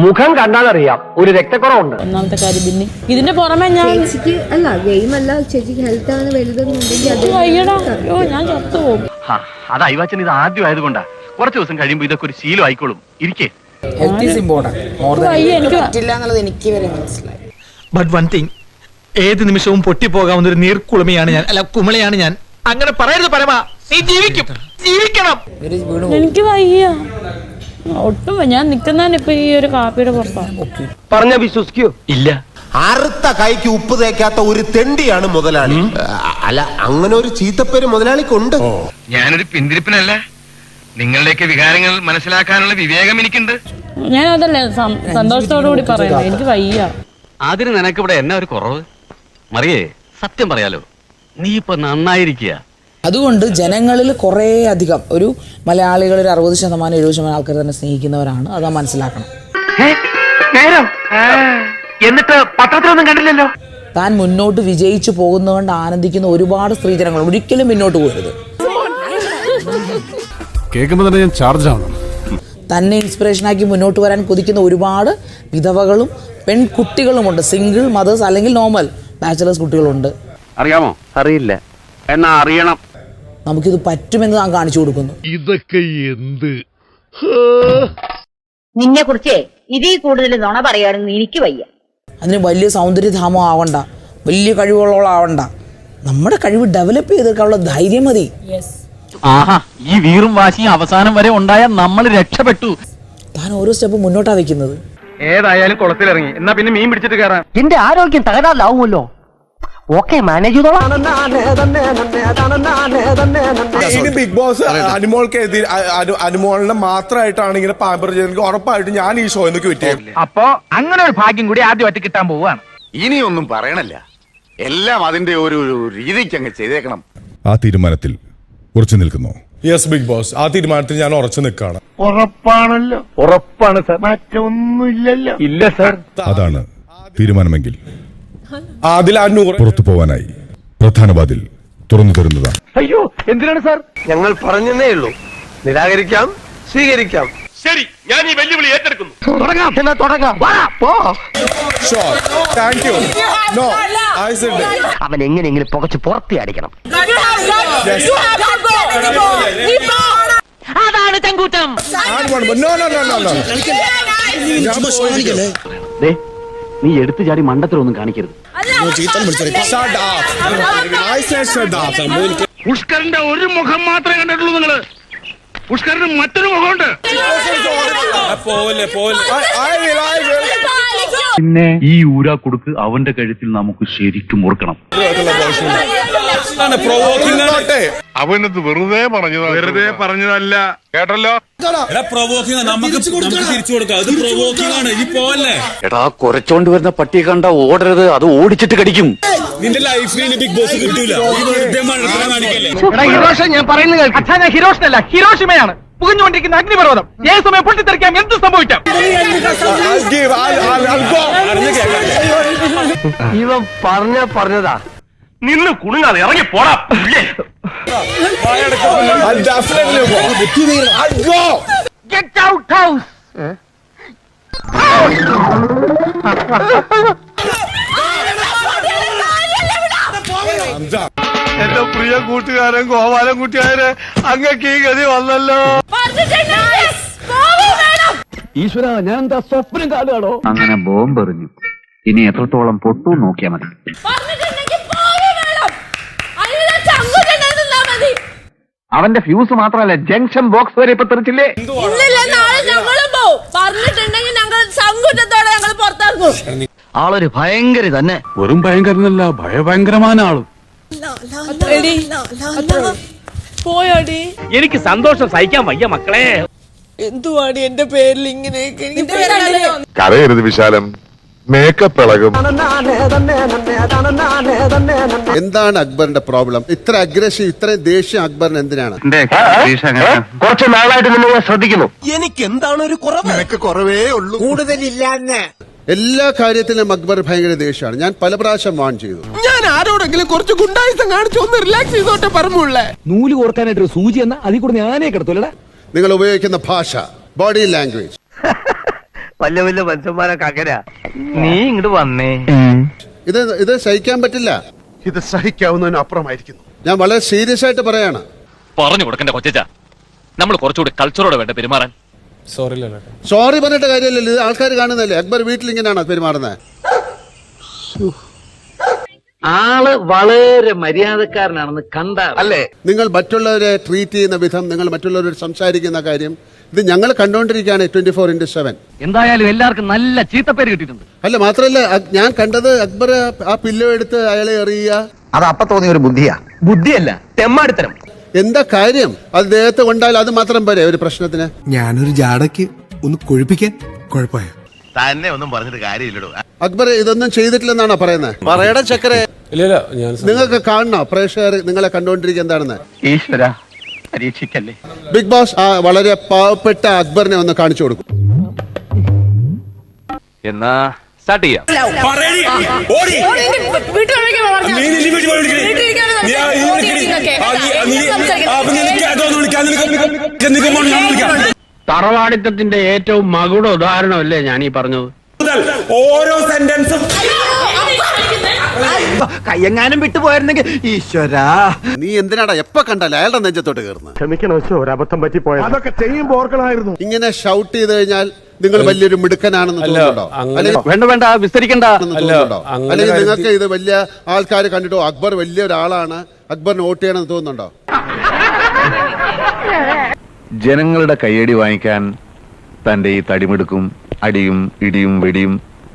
മുഖം കണ്ടാലറിയാം ഒരു രക്തക്കുറവുണ്ട്. ഒന്നാമത്തെ കാര്യം. പിന്നെ ഇതിന്റെ പുറമെ ഞാൻ ചേച്ചിക്ക് അല്ല ഗെയിം അല്ല, ചേച്ചിക്ക് ഹെൽത്ത് ആണ് വലുതെന്നുണ്ടെങ്കിൽ അത് വയ്യടാ. അയ്യോ, ഞാൻ ചത്തുപോകും. അത് അയവാച്ചൻ ഇത് ആദ്യം ആയതുകൊണ്ടാ. കുറച്ച് ദിവസം കഴിയുമ്പോ ഇതൊക്കെ ഒരു ശീലം ആയിക്കോളും. ഇരിക്കേ. ബട്ട് വൺ തിങ്, ഏത് നിമിഷവും പൊട്ടിപ്പോകാവുന്ന ഒരു നീർക്കുളമയാണ് ഞാൻ, അല്ല കുമളയാണ് ഞാൻ. അങ്ങനെ പറയരുത് പരമ. നീ ജീവിക്കണം. എനിക്ക് വയ്യ ഒട്ടും. ഞാൻ നിക്കുന്നതാണ് ഇപ്പൊ ഈ ഒരു കാപ്പിയുടെ പുറത്താണ്. പറഞ്ഞ വിശ്വസിക്കോ? ഇല്ല. അറുത്ത കൈക്ക് ഉപ്പ് തേക്കാത്ത ഒരു തെണ്ടിയാണ് മുതലാളി. അല്ല, അങ്ങനെ ഒരു ചീത്തപ്പേര് മുതലാളിക്കുണ്ട്. ഞാനൊരു പിന്തിരിപ്പിനല്ല, നിങ്ങളുടെയൊക്കെ വികാരങ്ങൾ മനസ്സിലാക്കാനുള്ള വിവേകം എനിക്കുണ്ട്. ഞാൻ അതല്ലേ സന്തോഷത്തോടു കൂടി പറയുന്നത്. എനിക്ക് വയ്യ. അതിന് നിനക്ക് ഇവിടെ എന്നാ ഒരു കുറവ്? മറിയേ, സത്യം പറയാലോ, നീ ഇപ്പൊ നന്നായിരിക്കുക. അതുകൊണ്ട് ജനങ്ങളിൽ കുറേ അധികം ഒരു മലയാളികൾ ഒരു 60% 70% ആൾക്കാർ തന്നെ സ്നേഹിക്കുന്നവരാണ്. അത് മനസ്സിലാക്കണം. എന്നിട്ട് പത്രത്തിലൊന്നും കണ്ടില്ലല്ലോ. താൻ മുന്നോട്ട് വിജയിച്ചു പോകുന്നതുകൊണ്ട് ആനന്ദിക്കുന്ന ഒരുപാട് സ്ത്രീജനങ്ങൾ. ഒരിക്കലും പിന്നോട്ട് പോകരുത്. കേൾക്കുമ്പോൾ തന്നെ ഞാൻ ചാർജ് ആവണം. തന്നെ ഇൻസ്പിറേഷനാക്കി മുന്നോട്ട് വരാൻ കൊതിക്കുന്ന ഒരുപാട് വിധവകളും പെൺകുട്ടികളുമുണ്ട്. സിംഗിൾ മദേഴ്സ് അല്ലെങ്കിൽ നോർമൽ ബാച്ചിലേഴ്സ് കുട്ടികളുണ്ട്. അറിയാമോ? അറിയില്ല, എന്നാ അറിയണം. നമുക്കിത് പറ്റുമെന്ന് താൻ കാണിച്ചു കൊടുക്കുന്നു. ഇതൊക്കെ എന്ത്? നിന്നെ കുറിച്ച് ഇതിൽ കൂടുതൽ നുണ പറയാനൊന്നും എനിക്ക് വയ്യ. അതിന് വലിയ സൗന്ദര്യധാമം ആവണ്ട, വലിയ കഴിവുള്ളവളാവണ്ട. നമ്മുടെ കഴിവ് ഡെവലപ്പ് ചെയ്തെടുക്കാനുള്ള ധൈര്യം മതി. ആഹാ, ഈ വീറും വാശിയും അവസാനം വരെ ഉണ്ടായാൽ നമ്മൾ രക്ഷപ്പെട്ടു. താൻ ഓരോ സ്റ്റെപ്പ് മുന്നോട്ടാ വെക്കുന്നത്. ഏതായാലും കുളത്തിലിറങ്ങി, എന്നാ പിന്നെ മീൻ പിടിച്ചിട്ട് കയറാം. എന്റെ ആരോഗ്യം തകരാറിലാവുമല്ലോ. ഓക്കെ, മാനേജ് ചെയ്തോളാം. ഇനി ബിഗ് ബോസ് അനുമോളിനെ മാത്രമായിട്ടാണ് ഇങ്ങനെ പാമ്പർ ചെയ്തെങ്കിൽ ഉറപ്പായിട്ടും ഞാൻ ഈ ഷോ എന്നൊക്കെ പറ്റിയ. അപ്പോ അങ്ങനെ ഒരു ഭാഗ്യം കൂടി ആദ്യമായിട്ട് കിട്ടാൻ പോവുകയാണ്. ഇനിയൊന്നും പറയണല്ല, എല്ലാം അതിന്റെ ഒരു രീതിക്ക് അങ്ങ് ചെയ്തേക്കണം. ആ തീരുമാനത്തിൽ ഉറച്ചു നിൽക്കുന്നു. യെസ് ബിഗ് ബോസ്, ആ തീരുമാനത്തിൽ ഞാൻ ഉറച്ചു നിൽക്കുകയാണ്. ഉറപ്പാണല്ലോ? ഉറപ്പാണ് സാർ. മറ്റൊന്നുമില്ലല്ലോ? ഇല്ല സാർ. അതാണ് തീരുമാനമെങ്കിൽ അതിൽ ആ 100 പുറത്തു പോവാനായി പ്രധാന വാതിൽ തുറന്നു തരുന്നതാണ്. അയ്യോ എന്തിനാണ് സാർ? ഞങ്ങൾ പറഞ്ഞതേ ഉള്ളൂ. നിരാകരിക്കാം, സ്വീകരിക്കാം. ശരി, ഞാൻ ഈ വെല്ലുവിളി ഏറ്റെടുക്കുന്നു. തുടങ്ങാം. എന്നാ തുടങ്ങാം. പോ. Sure. Thank you. No, I said that. അവൻ എങ്ങനെയെങ്കിലും പുകച്ച് പുറത്തി അടിക്കണം. അതാണ് ചങ്കൂറ്റം. No. നീ എടുത്തു ചാടി മണ്ടത്തിലൊന്നും കാണിക്കരുത്. Shut up. I said shut up. പുഷ്കറിന്റെ ഒരു മുഖം മാത്രമേ കണ്ടിട്ടുള്ളൂ നിങ്ങള്. പുഷ്കറിന് മറ്റൊരു മുഖമുണ്ട്. I will. പിന്നെ ഈ ഊരാ കൊടുക്ക് അവന്റെ കഴുത്തിൽ നമുക്ക് ശരിക്കും ഓർക്കണം. അവനത് വെറുതെ പറഞ്ഞതല്ല കേട്ടല്ലോ. എടാ കുറച്ചോണ്ട് വരുന്ന പട്ടിയെ കണ്ട ഓടരുത്, അത് ഓടിച്ചിട്ട് കടിക്കും. നിന്റെ ലൈഫിൽ ബിഗ് ബോസ് കിട്ടൂല. ഹിരോഷൻ, ഞാൻ പറയുന്നത് കേൾക്ക്. അച്ഛാ, ഞാൻ ഹിരോഷനല്ല, ഹിരോഷിമയാണ്. പുകഞ്ഞുകൊണ്ടിരിക്കുന്ന അഗ്നിപർവ്വതം. ഏത് സമയം പൊട്ടിത്തെറിക്കാം, എന്ത് സംഭവിക്കാം. ഇവൻ പറഞ്ഞതാ. നിന്ന് കുണുങ്ങാതെ ഇറങ്ങി പോടാ. Get out house. എന്റെ പ്രിയ കൂട്ടുകാരൻ ഗോപാലൻ കുട്ടിയാരെ അങ്ങക്ക് ഈ ഗതി വന്നല്ലോ. ഈശ്വര, ഞാൻ എന്താ സ്വപ്നം കാണുകയാണോ? അങ്ങനെ ബോംബെറിഞ്ഞു. ഇനി എത്രത്തോളം പൊട്ടു നോക്കിയാ മതി. അവന്റെ ഫ്യൂസ് മാത്രമല്ല, ജംഗ്ഷൻ ബോക്സ് വരെ ഇപ്പൊ തെറിച്ചില്ലേ? ആളൊരു ഭയങ്കര തന്നെ. വെറും ഭയങ്കരനല്ല, ഭയങ്കരമായ ആളും. എനിക്ക് സന്തോഷം സഹിക്കാൻ വയ്യ മക്കളെ. എന്തുവാടി എന്റെ പേരിൽ ഇങ്ങനെയൊക്കെ? കരയരുത് വിശാലം, മേക്കപ്പ് ഇളകും. എന്താണ് അക്ബറിന്റെ പ്രോബ്ലം? ഇത്ര അഗ്രസീവ്, ഇത്രയും ദേഷ്യം അക്ബറിന് എന്തിനാണ്? കുറച്ച് നാളായിട്ട് നിങ്ങൾ ശ്രദ്ധിക്കുന്നു. എനിക്ക് എന്താണ് ഒരു കുറവ്? നിനക്ക് കുറവേ ഉള്ളൂ, കൂടുതലില്ല. എല്ലാ കാര്യത്തിലും അക്ബർ ഭയങ്കര ദേഷ്യമാണ്. ഞാൻ പല പ്രാവശ്യം വാൺ ചെയ്തു. ഞാൻ ആരോടെങ്കിലും കുറച്ച് ഗുണ്ടായിസം കാണിച്ച് ഒന്ന് റിലാക്സ് ചെയ്തോട്ടെ പറഞ്ഞുള്ളേ. നൂല് കോർക്കാനായിട്ട് സൂചി എന്ന അതിൽ കൂടെ ഞാനേ കിടത്തൂലടാ. നിങ്ങൾ ഉപയോഗിക്കുന്ന ഭാഷ, ബോഡി ലാംഗ്വേജ്, വലിയ വലിയ മനുഷ്യന്മാരൊക്കെ അങ്ങനെ. നീ ഇങ്ങോട്ട് വന്നേ. ഇത് സഹിക്കാൻ പറ്റില്ല. ഇത് സഹിക്കാവുന്നതിന് അപ്പുറമായിരിക്കുന്നു. ഞാൻ വളരെ സീരിയസ് ആയിട്ട് പറയാണ്. പറഞ്ഞു കൊടുക്കണ്ട കൊച്ചാ, നമ്മൾ കുറച്ചുകൂടി കൾച്ചറോടെ വേണ്ട പെരുമാറാൻ. സോറി പറഞ്ഞിട്ട് കാര്യമല്ലല്ലോ, ഇത് ആൾക്കാർ കാണുന്നല്ലേ. അക്ബർ വീട്ടിൽ ഇങ്ങനെയാണോ പെരുമാറുന്നത്? ആള് വളരെ മര്യാദക്കാരനാണെന്ന് കണ്ടാൽ അല്ലേ? നിങ്ങൾ മറ്റുള്ളവരെ ട്രീറ്റ് ചെയ്യുന്ന വിധം, നിങ്ങൾ മറ്റുള്ളവരോട് സംസാരിക്കുന്ന കാര്യം, ഇത് ഞങ്ങൾ കണ്ടുകൊണ്ടിരിക്കുകയാണ് 24/7. എന്തായാലും എല്ലാവർക്കും നല്ല ചീത്തപ്പേര് കിട്ടിയിട്ടുണ്ട്. അല്ല, മാത്രമല്ല ഞാൻ കണ്ടത് അക്ബർ ആ പില്ലോ എടുത്ത് അയാളെ എറിയുക. അത് അപ്പൊ തോന്നിയ ഒരു ബുദ്ധിയാ. ബുദ്ധിയല്ല, തെമ്മാടിത്തരം. എന്താ കാര്യം? അത് ദേഹത്ത് കൊണ്ടാൽ അത് മാത്രം പോരെ ഒരു പ്രശ്നത്തിന്? ഞാനൊരു ജാടയ്ക്ക് ഒന്ന് കൊഴിപ്പിക്കാൻ കുഴപ്പമായ തന്നെ ഒന്നും പറഞ്ഞിട്ട് കാര്യമില്ലടോ. അക്ബർ ഇതൊന്നും ചെയ്തിട്ടില്ലെന്നാണോ പറയുന്നത്? പറയട ചക്കരെ. നിങ്ങൾക്ക് കാണണോ പ്രേക്ഷകർ നിങ്ങളെ കണ്ടുകൊണ്ടിരിക്കുക എന്താണെന്ന്? ഈശ്വര പരീക്ഷിക്കല്ലേ. ബിഗ് ബോസ് ആ വളരെ പാവപ്പെട്ട അക്ബറിനെ ഒന്ന് കാണിച്ചു കൊടുക്കും. എന്നാ സ്റ്റാർട്ട് ചെയ്യാം. തറവാടിത്തത്തിന്റെ ഏറ്റവും മകുട ഉദാഹരണമല്ലേ ഞാൻ ഈ പറഞ്ഞത്? ഓരോ സെന്റൻസും കയ്യെങ്ങാനും വിട്ടുപോയിരുന്നെങ്കിൽ ഈശ്വരാ. നീ എന്തിനാടാ എപ്പ കണ്ടാലും അയാളുടെ നെഞ്ചത്തോട്ട് കയറുന്നത്? ക്ഷമിക്കണോ, ഒരബദ്ധം പറ്റിപ്പോയത്. അതൊക്കെ ചെയ്യുമ്പോ ഓർക്കണമായിരുന്നു. ഇങ്ങനെ ഷൗട്ട് ചെയ്ത് കഴിഞ്ഞാൽ നിങ്ങൾ വലിയൊരു മിടുക്കനാണെന്ന് തോന്നുന്നുണ്ടോ? വേണ്ട വിസ്തരിക്കണ്ട. അല്ലെങ്കിൽ നിങ്ങൾക്ക് ഇത് വലിയ ആൾക്കാർ കണ്ടിട്ടോ അക്ബർ വലിയ ഒരാളാണ്, അക്ബറിന് വോട്ട് ചെയ്യണമെന്ന് തോന്നുന്നുണ്ടോ? ജനങ്ങളുടെ കയ്യടി വാങ്ങിക്കാൻ തന്റെ ഈ തടിമെടുക്കും അടിയും ഇടിയും വെടിയും,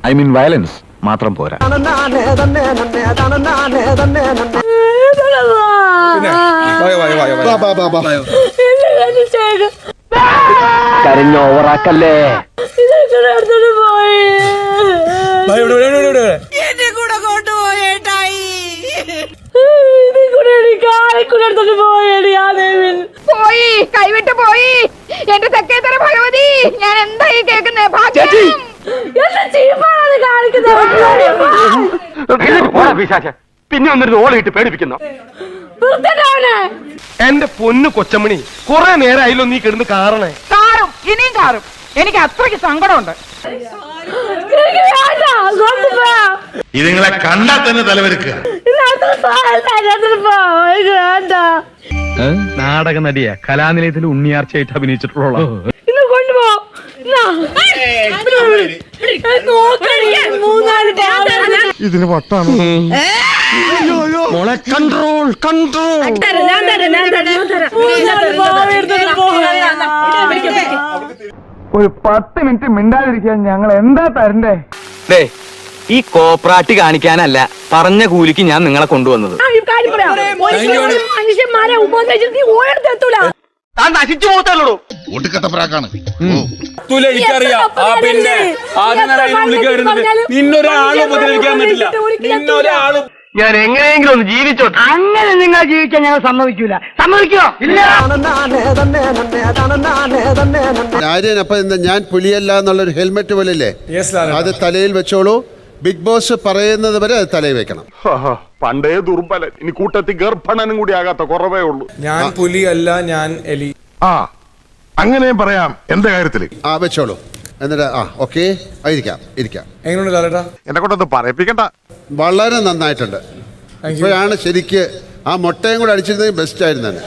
ഐ മീൻ വയലൻസ് മാത്രം പോരാ. കരഞ്ഞോ ഓവറാക്കല്ലേ. എന്നെ കൂടെ കൊണ്ടുപോയേട്ടായി. പോയി വിട്ടു പോയി. എന്റെ തെക്കേത്തര ഭഗവതി, ഞാൻ എന്തായി കേൾക്കുന്നേ? പിന്നെ വന്നിരുന്ന് ഓളയിട്ട് പേടിപ്പിക്കുന്നു. എന്റെ പൊന്നു കൊച്ചമണി, കുറെ നേരമായില്ലോ നീ കിടന്ന് കാറണേ. കാറും ഇനിയും കാറും. എനിക്ക് അത്രയ്ക്ക് സങ്കടമുണ്ട്. ഇതുങ്ങളെ കണ്ടാൽ തന്നെ തലവെരുക്കുക. നാടക നടിയ കലാനിലയത്തിൽ ഉണ്ണിയാർച്ചയായിട്ട് അഭിനയിച്ചിട്ടുള്ള ഇതിന് വട്ടാണ്. Control control. ഒരു 10 മിനിറ്റ് മിണ്ടാതിരിക്കാൻ ഞങ്ങൾ എന്താ തരണ്ടേ? ഈ കോപ്രാട്ടി കാണിക്കാനല്ല, പറഞ്ഞ കൂലിക്ക് ഞാൻ നിങ്ങളെ കൊണ്ടുവന്നത്. മനുഷ്യന്മാരെ ഉപദേശിച്ച് ഓർത്തെത്തൂല. താൻ നശിച്ചു പോകത്തല്ലോ. ഒടുക്കത്തപ്രാക്കാണ്. എനിക്കറിയാം. ആ പിന്നെ നിന്നൊരാളും ഉപദ്രവിക്കാൻ പറ്റില്ല. നിന്നൊരാളും ഞാൻ എങ്ങനെയെങ്കിലും ഒന്ന് ജീവിച്ചോട്ടെ. അങ്ങനെ നിങ്ങൾ ജീവിക്കാൻ ഞങ്ങൾ സമ്മതിക്കൂല. സമ്മതിക്കോ? ഇല്ല. ആര്യൻ, അപ്പൊ എന്താ ഞാൻ പുലിയല്ല എന്നുള്ളൊരു ഹെൽമെറ്റ് പോലെ ഇല്ലേ, അത് തലയിൽ വെച്ചോളൂ. ബിഗ് ബോസ് പറയുന്നത് വരെ അത് തലയിൽ വെക്കണം. പണ്ടേ ദുർബലൻ, ഇനി കൂട്ടത്തിൽ ഗർഭണനും കൂടി ആകാത്ത കുറവേ ഉള്ളൂ. ഞാൻ പുലി അല്ല, ഞാൻ എലി. ആ അങ്ങനെയും പറയാം എന്റെ കാര്യത്തില്. ആ വെച്ചോളൂ. എന്നിട്ട് ഓക്കെ, ഇരിക്കാം. എങ്ങനെയുണ്ട് ലാലേട്ടാ? എന്നെ കൊണ്ടൊന്ന് പറയിപ്പിക്കണ്ട. വളരെ നന്നായിട്ടുണ്ട്. ഇപ്പോഴാണ് ശരിക്ക് ആ മുട്ടയും കൂടെ അടിച്ചിരുന്നെങ്കിൽ ബെസ്റ്റ് ആയിരുന്നു തന്നെ.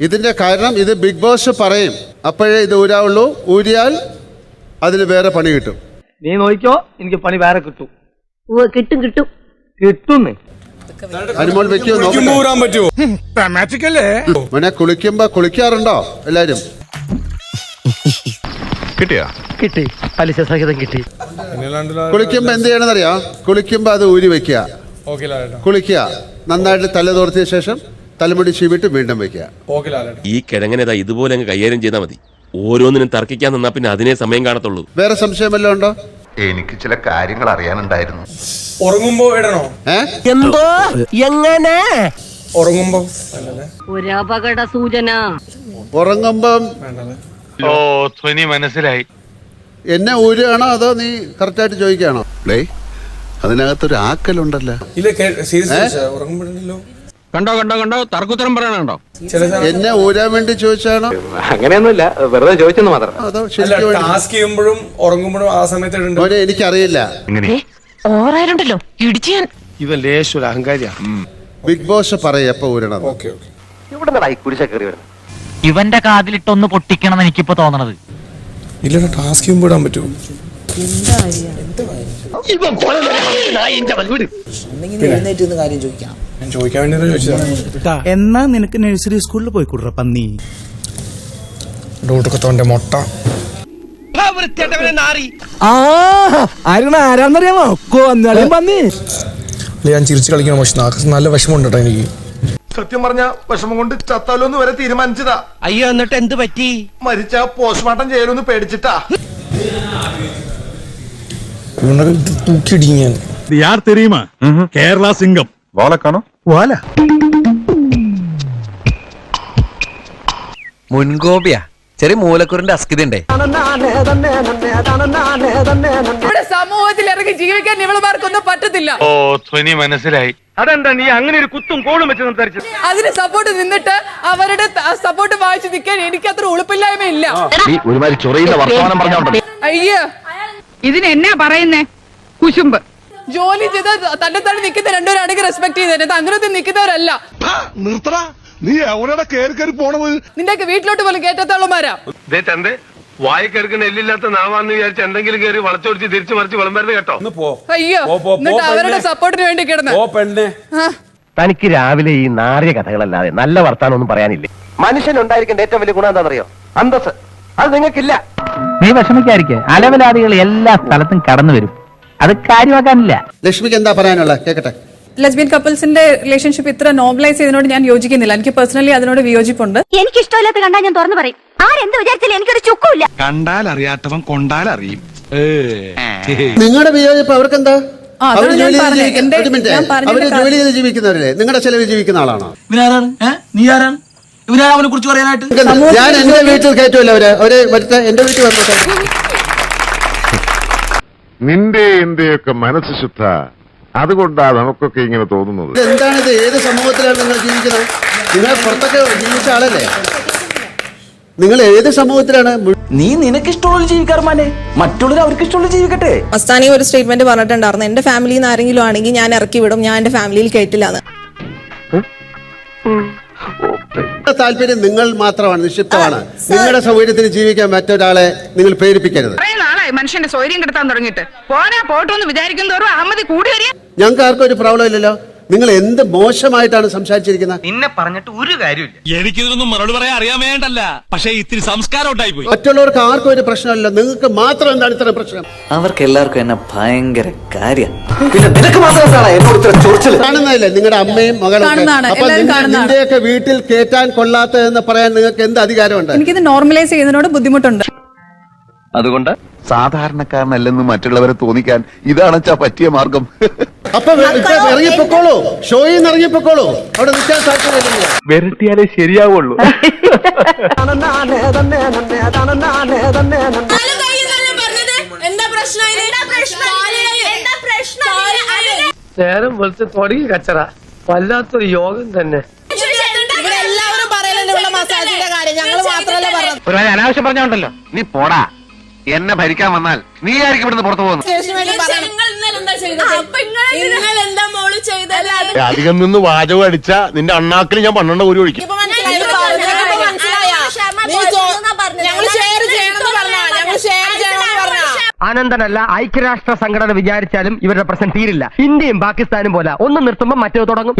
ഇതിന്റെ കാരണം ഇത് ബിഗ് ബോസ് പറയും, അപ്പോഴേ ഇത് ഊരാവുള്ളൂ. ഊരിയാൽ അതിന് വേറെ പണി കിട്ടും. നീ നോക്കിക്കോ, എനിക്ക് പണി വേറെ കിട്ടും. കിട്ടും. അനുമോൾ വെക്കോ പറ്റുമോ? മോനെ, കുളിക്കുമ്പോ കുളിക്കാറുണ്ടോ എല്ലാരും? കിട്ടിയാ? കിട്ടി, പലിശ സഹിതം കിട്ടി. കുളിക്കുമ്പോ എന്ത് ചെയ്യണമെന്നറിയാം? കുളിക്കുമ്പോ അത് ഊരി വെക്കുക, കുളിക്കുക, നന്നായിട്ട് തല തോർത്തിയ ശേഷം തലമുടി ചീവിട്ട് വീണ്ടും വെക്കുക. ഈ കിഴങ്ങനേതാ ഇതുപോലെ അങ്ങ് കൈകാര്യം ചെയ്താൽ മതി. ഓരോന്നിനും തർക്കിക്കാൻ നിന്നാ പിന്നെ അതിനെ സമയം കാണത്തുള്ളൂ. വേറെ സംശയം വല്ലതും ഉണ്ടോ? എനിക്ക് ചില കാര്യങ്ങൾ അറിയാനുണ്ടായിരുന്നു. ഉറങ്ങുമ്പോ ഇടണോ? എന്തോ എങ്ങനെ ഉറങ്ങുമ്പോ ഒരു അപകട സൂചന. ഉറങ്ങുമ്പം ഓ ധ്വനി മനസ്സിലായി. എന്നെ ഊരുകയാണോ അതോ നീ കറക്റ്റായിട്ട് ചോദിക്കുകയാണോ? അതിനകത്തൊരു ആക്കലുണ്ടല്ലോ. ഇല്ല, സീരിയസ് ഉറങ്ങുമ്പോഴല്ലോ. കണ്ടോ തർക്കുത്തരം പറയണോ? എന്നെ ഊരാൻ വേണ്ടി ചോദിച്ചാണോ? അങ്ങനെയൊന്നുമില്ല, വെറുതെ ചോദിച്ചെന്ന് മാത്രം. അതോ ശരിക്കും ടാസ്ക് ചെയ്യുമ്പോഴും ഉറങ്ങുമ്പോഴും ആ സമയത്ത് മോനെ എനിക്കറിയില്ല. ഓറായിരുണ്ടല്ലോ ഇടിച്ചു ഞാൻ. ഇവൻ ലേശൊരു അഹങ്കാരിയാ. ബിഗ് ബോസ് പറയും എപ്പോ ഊരണം. ഇവിടെ കുരിശ കയറി വരുന്നത്. ഇവന്റെ കാതിലിട്ടൊന്ന് പൊട്ടിക്കണം എനിക്കിപ്പോ തോന്നണത്. ഇല്ല, ടാസ്ക് ചെയ്യുമ്പോ ഇടാൻ പറ്റുമോ? കാര്യം ചോദിക്കാം. ഞാൻ ചോദിക്കാൻ വേണ്ടി ചോദിച്ചതാ. എന്നാ നിനക്ക് നഴ്സറി സ്കൂളിൽ പോയി കൂടറ പന്നി. ഡോട്ടക്കത്തോന്റെ മുട്ട. ആരാന്നറിയാമോ? പന്നി. ഞാൻ ചിരിച്ചു കളിക്കണം, പക്ഷെ നല്ല വിഷമമുണ്ട് കേട്ടോ എനിക്ക്. സത്യം പറഞ്ഞ വിഷമം കൊണ്ട് ചത്താലോന്ന് വരെ തീരുമാനിച്ചതാ. അയ്യോ, എന്നിട്ട് എന്ത് പറ്റി? മരിച്ച പോസ്റ്റ്മോർട്ടം ചെയ്യലൊന്ന് പേടിച്ചിട്ടാ. തൂക്കിയിടിക്കും ഞാൻ. യാർ തെരീമാ കേരള സിംഗം വാലക്കാണോ? വാല മുൻകോപിയാ, ചെറിയ മൂലക്കുറിന്റെ അസ്കിതണ്ടേ. സമൂഹത്തിൽ ഇറങ്ങി ജീവിക്കാൻ ഇവളുമാർക്കൊന്നും പറ്റത്തില്ല. ഓ ധ്വനി മനസ്സിലായി. അതെന്താ നീ അങ്ങനെ ഒരു കുത്തും കോളും വെച്ച് സംസാരിച്ചത്? അതിന് സപ്പോർട്ട് നിന്നിട്ട് അവരുടെ സപ്പോർട്ട് വായിച്ചു നിൽക്കാൻ എനിക്ക് അത്ര ഉളുപ്പില്ലായ്മയില്ല. ഒരുമാതിരി ചൊറിയുന്ന വർത്തമാനം പറഞ്ഞോണ്ടല്ലോ. അയ്യോ, ഇതിനെന്നാ പറയുന്നേ? കുശുമ്പ്. ജോലി ചെയ്ത് തന്നെ തന്നെ നിൽക്കുന്ന രണ്ടുപേരാണെങ്കിൽ റെസ്പെക്ട് ചെയ്തത്, അങ്ങനത്തെ നിൽക്കുന്നവരല്ല. നീ എവിടെയാണ് കയറി പോണത്? നിന്റെയൊക്കെ വീട്ടിലോട്ട് പോലും കേട്ടത്തോളമാരാ. ചന്തെ വായി കയറുക്കുന്ന എല്ലില്ലാത്ത നാവാന്ന് വിചാരിച്ച് എന്തെങ്കിലും കയറി വളച്ചൊടിച്ച് തിരിച്ചു മറിച്ച് വിളമ്പരുത് കേട്ടോ. അയ്യോ, എന്നിട്ട് അവരുടെ സപ്പോർട്ടിന് വേണ്ടി കിടന്ന്. തനിക്ക് രാവിലെ ഈ നാറിയ കഥകളല്ലാതെ നല്ല വർത്താനം ഒന്നും പറയാനില്ലേ? മനുഷ്യനുണ്ടായിരിക്കേണ്ട ഏറ്റവും വലിയ ഗുണം എന്താണെന്നറിയോ? അന്തസ്. അത് നിങ്ങൾക്കില്ല. നീ വിഷമിക്കാതിരിക്കെ, അലവലാദികൾ എല്ലാ സ്ഥലത്തും കടന്നു വരും. അത് കാര്യമാക്കാനില്ല. ലക്ഷ്മിക്ക് എന്താ പറയാനുള്ള കേക്കട്ടെ. ലെസ്ബിയൻ കപ്പിൾസിന്റെ റിലേഷൻഷിപ്പ് ഇത്ര നോർമലൈസ് ചെയ്തതിനോട് ഞാൻ യോജിക്കുന്നില്ല. എനിക്ക് പേഴ്സണലി അതിനോട് വിയോജിപ്പുണ്ട്. എനിക്ക് ഇഷ്ടമില്ലാത്ത കണ്ടാൽ ഞാൻ തുറന്നു പറയും. ആരെന്ത് വിചാരിച്ചാലും എനിക്കൊരു ചുക്കുമില്ല. കണ്ടാൽ അറിയാത്തവൻ കൊണ്ടാൽ അറിയും. നിങ്ങളുടെ വിയോജിപ്പ് അവർക്കെന്താ? അവര് ഞാൻ ജോലി ചെയ്ത് പറഞ്ഞത്. ജീവിക്കുന്ന ഒരു മിനിറ്റ്. ഞാൻ പറഞ്ഞതിന്റെ അവര് ജോലി ചെയ്ത് ജീവിക്കുന്നവരല്ലേ? നിങ്ങളുടെ ചെലവിൽ ജീവിക്കുന്ന ആളാണോ? ഇവനാരാണ്? നീ ആരാണ്? ഇവനാണ് അവനെ കുറിച്ച് പറയാനായിട്ട്? ഞാൻ എന്റെ വീട്ടിൽ കയറ്റുമല്ലോ അവര് മറ്റേ എന്റെ വീട്ടിൽ വന്നോട്ടെ. നിന്റെ എന്റെയൊക്കെ മനസ്സ് ശുദ്ധ, അതുകൊണ്ടാണ് നമുക്കൊക്കെ ഇങ്ങനെ തോന്നുന്നത്. എന്താണിത്? ഏത് സമൂഹത്തിലാണ് നിങ്ങൾ ജീവിക്കുന്നത്? നിങ്ങൾ പുറത്തൊക്കെ ജീവിച്ച ആളല്ലേ? നിങ്ങൾ ഏത് സമൂഹത്തിലാണ്? നീ നിനക്ക് ഇഷ്ടമുള്ള ജീവിക്കാറുമാനെ, മറ്റുള്ളവർ അവർക്ക് ഇഷ്ടമുള്ള ജീവിക്കട്ടെ. മസ്താനി ഒരു സ്റ്റേറ്റ്മെന്റ് പറഞ്ഞിട്ടുണ്ടായിരുന്നു, എന്റെ ഫാമിലിയിൽ നിന്ന് ആരെങ്കിലും ആണെങ്കിൽ ഞാൻ ഇറക്കി വിടും, ഞാൻ എന്റെ ഫാമിലിയിൽ കേട്ടില്ലാന്ന്. താല്പര്യം നിങ്ങൾ മാത്രമാണ്, നിക്ഷിപ്തമാണ്. നിങ്ങളുടെ സൗകര്യത്തിന് ജീവിക്കാൻ മറ്റൊരാളെ നിങ്ങൾ പ്രേരിപ്പിക്കരുത്. മനുഷ്യന്റെ സൗകര്യം കിടത്താൻ തുടങ്ങിയിട്ട് പോട്ടോന്ന് വിചാരിക്കും തോറും അഹമ്മദി കൂടി വരിക. ഞങ്ങൾക്ക് ആർക്കും ഒരു പ്രോബ്ലം ഇല്ലല്ലോ. നിങ്ങൾ എന്ത് മോശമായിട്ടാണ് സംസാരിച്ചിരിക്കുന്നത്. നിന്നെ പറഞ്ഞിട്ട് ഒരു കാര്യമില്ല. എനിക്കിതൊന്നും മറുപടി പറയാൻ അറിയാൻ വേണ്ടല്ല, പക്ഷേ ഇത്തിരി സംസ്കാരം ഉണ്ടായി പോയി. മറ്റുള്ളവർക്ക് ആർക്കും ഒരു പ്രശ്നമില്ല, നിങ്ങൾക്ക് മാത്രം എന്താണ് ഇത്ര പ്രശ്നം? അവർക്ക് എല്ലാവർക്കും എന്നെ ഭയങ്കര കാര്യം. പിന്നെ നിനക്ക് മാത്രമേ കാണുന്നതല്ലേ നിങ്ങളുടെ അമ്മയും മകളും? അപ്പൊ നിന്റെയൊക്കെ വീട്ടിൽ കേറ്റാൻ കൊള്ളാത്തതെന്ന് പറയാൻ നിങ്ങൾക്ക് എന്ത് അധികാരമുണ്ട്? എനിക്കിത് നോർമലൈസ് ചെയ്യുന്നതിനോട് ബുദ്ധിമുട്ടുണ്ട്. അതുകൊണ്ട് സാധാരണക്കാരനല്ലെന്ന് മറ്റുള്ളവരെ തോന്നിക്കാൻ ഇതാണച്ചാ പറ്റിയ മാർഗം. അപ്പൊ ഇറങ്ങിപ്പോക്കോളൂ, ഷോയിൽ നിന്ന് ഇറങ്ങിപ്പോക്കോളൂ. അവിടെ നിൽക്കാൻ താല്പര്യമില്ല. വരട്ടിയാലേ ശരിയാവുള്ളൂ. നേരം വെളുത്ത് തുടങ്ങി കച്ചറ. വല്ലാത്തൊരു യോഗം തന്നെ. അനാവശ്യം പറഞ്ഞോണ്ടല്ലോ. നീ പോടാ, എന്നെ ഭരിക്കാൻ വന്നാൽ നീ ആയിരിക്കും ഇവിടുന്ന് പുറത്തു പോകുന്നു. അധികം നിന്ന് വാചകം അടിച്ച നിന്റെ അണ്ണാക്കിൽ ഞാൻ 12 കോരി ഒഴിക്കും. അനന്തനല്ല, ഐക്യരാഷ്ട്ര സംഘടന വിചാരിച്ചാലും ഇവരുടെ പ്രശ്നം തീരില്ല. ഇന്ത്യയും പാകിസ്ഥാനും പോലെ ഒന്ന് നിർത്തുമ്പോൾ മറ്റേത് തുടങ്ങും.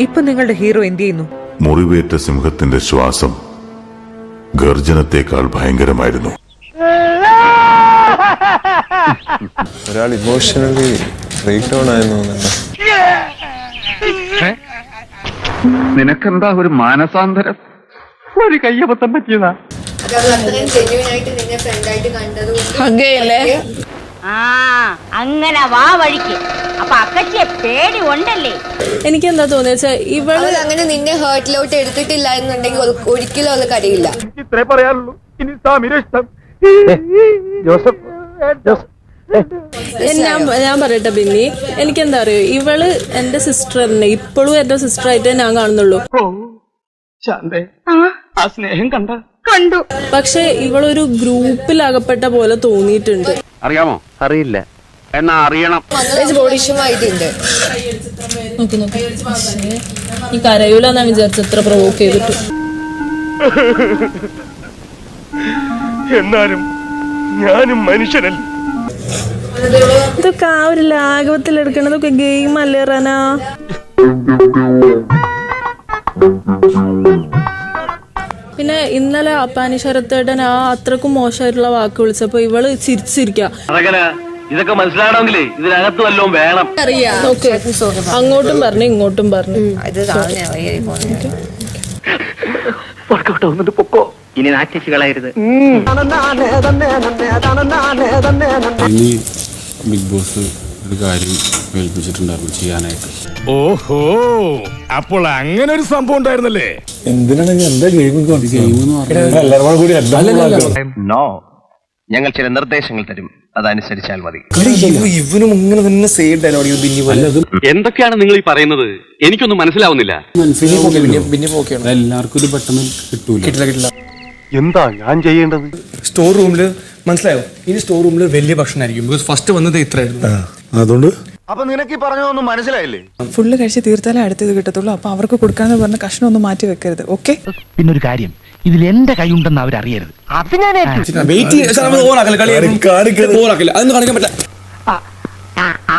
ഇപ്പൊ നിങ്ങളുടെ ഹീറോ എന്ത് ചെയ്യുന്നു? മുറിവേറ്റ സിംഹത്തിന്റെ ശ്വാസം ഗർജനത്തെക്കാൾ ഭയങ്കരമായിരുന്നു. ഒരാൾ ഇമോഷണലി ബ്രേക്ക് ഡൗൺ ആയിരുന്നു. നിനക്കെന്താ ഒരു മാനസാന്തരം? ഒരു കയ്യബദ്ധം പറ്റിയതാ. അങ്ങനെ വാ വഴിക്ക്. അപ്പൊ അക്കച്ചിയെ പേടി ഉണ്ടല്ലേ? എനിക്ക് എന്താ തോന്നിയ ഇവള് അങ്ങനെ നിന്നെ ഹേർട്ടിലോട്ട് എടുത്തിട്ടില്ല എന്നുണ്ടെങ്കിൽ ഒരിക്കലും അത് കരയില്ല. ഇത്രേ പറയാറുള്ളൂ. ഇനി സാമിന് ഇഷ്ടം. ജോസഫ് ഞാൻ പറയട്ടെ ബിന്നി, എനിക്കെന്താ അറിയോ, ഇവള് എന്റെ സിസ്റ്റർ തന്നെ, ഇപ്പോഴും എന്റെ സിസ്റ്റർ ആയിട്ടേ ഞാൻ കാണുന്നുള്ളൂ. ആ സ്നേഹം കണ്ടു. പക്ഷെ ഇവളൊരു ഗ്രൂപ്പിലകപ്പെട്ട പോലെ തോന്നിയിട്ടുണ്ട്. അറിയാമോ? അറിയില്ല, എന്നാ അറിയണം. ബോഡിഷമായിട്ടുണ്ട്. ഈ കരയൂലെന്നാണ് വിചാരിച്ചത്, എത്ര പ്രൊവോക്ക് ചെയ്തിട്ട്. എന്നാലും ഞാനും മനുഷ്യനല്ല. ഇതൊക്കെ ആ ഒരു ലാഘവത്തിൽ എടുക്കണതൊക്കെ ഗെയിം അല്ലേ റന? പിന്നെ ഇന്നലെ അപ്പാനി ശരത്തേട്ടൻ ആ അത്രക്കും മോശമായിട്ടുള്ള വാക്ക് വിളിച്ചപ്പോ ഇവള് ചിരിച്ചിരിക്ക. ഇതൊക്കെ മനസ്സിലാവണമെങ്കിലേ ഇതിനകത്ത് വല്ലതും വേണം. അങ്ങോട്ടും പറഞ്ഞു ഇങ്ങോട്ടും പറഞ്ഞു. പൊക്കോ, ഇനി നാട്ടിച്ച് കളയരുത്. ബിഗ് ബോസ് ഒരു കാര്യം ഏൽപ്പിച്ചിട്ടുണ്ടായിരുന്നു ചെയ്യാനായിട്ട്. ഓഹോ, അപ്പോൾ അങ്ങനെ ഒരു സംഭവം ഉണ്ടായിരുന്നല്ലേ? എന്തിനാണ് എന്താ ഗെയിം നോ, ഞങ്ങൾ ചില നിർദ്ദേശങ്ങൾ തരും, അതനുസരിച്ചാൽ മതി. ഇവനും ഇങ്ങനെ തന്നെ സെയിം ഡയലോഗ്. എന്തൊക്കെയാണ് നിങ്ങൾ ഈ പറയുന്നത്? എനിക്കൊന്നും മനസ്സിലാവുന്നില്ല. എല്ലാവർക്കും ഒരു പെട്ടെന്ന് കിട്ടില്ല. എന്താ ഞാൻ ചെയ്യേണ്ടത്? സ്റ്റോർ റൂമില് മനസ്സിലായോ? ഇനി സ്റ്റോർ റൂമിൽ വലിയ ഭക്ഷണമായിരിക്കും. ബിക്കോസ് ഫസ്റ്റ് വന്നത് ഇത്രയായിരുന്നു. അതുകൊണ്ട് അപ്പൊ നിനക്ക് ഈ പറഞ്ഞതൊന്നും മനസ്സിലായില്ലേ? ഫുള്ള് കഴിച്ച് തീർത്താലേ അടുത്തത് കിട്ടത്തുള്ളൂ. അപ്പൊ അവർക്ക് കൊടുക്കാന്ന് പറഞ്ഞ കഷ്ണം ഒന്നും മാറ്റി വെക്കരുത്. ഓക്കെ, പിന്നൊരു കാര്യം, ഇതിൽ എന്റെ കൈ ഉണ്ടെന്ന് അവരറിയരുത്. അത് ഞാൻ അതൊന്നും കാണിക്കാൻ പറ്റില്ല.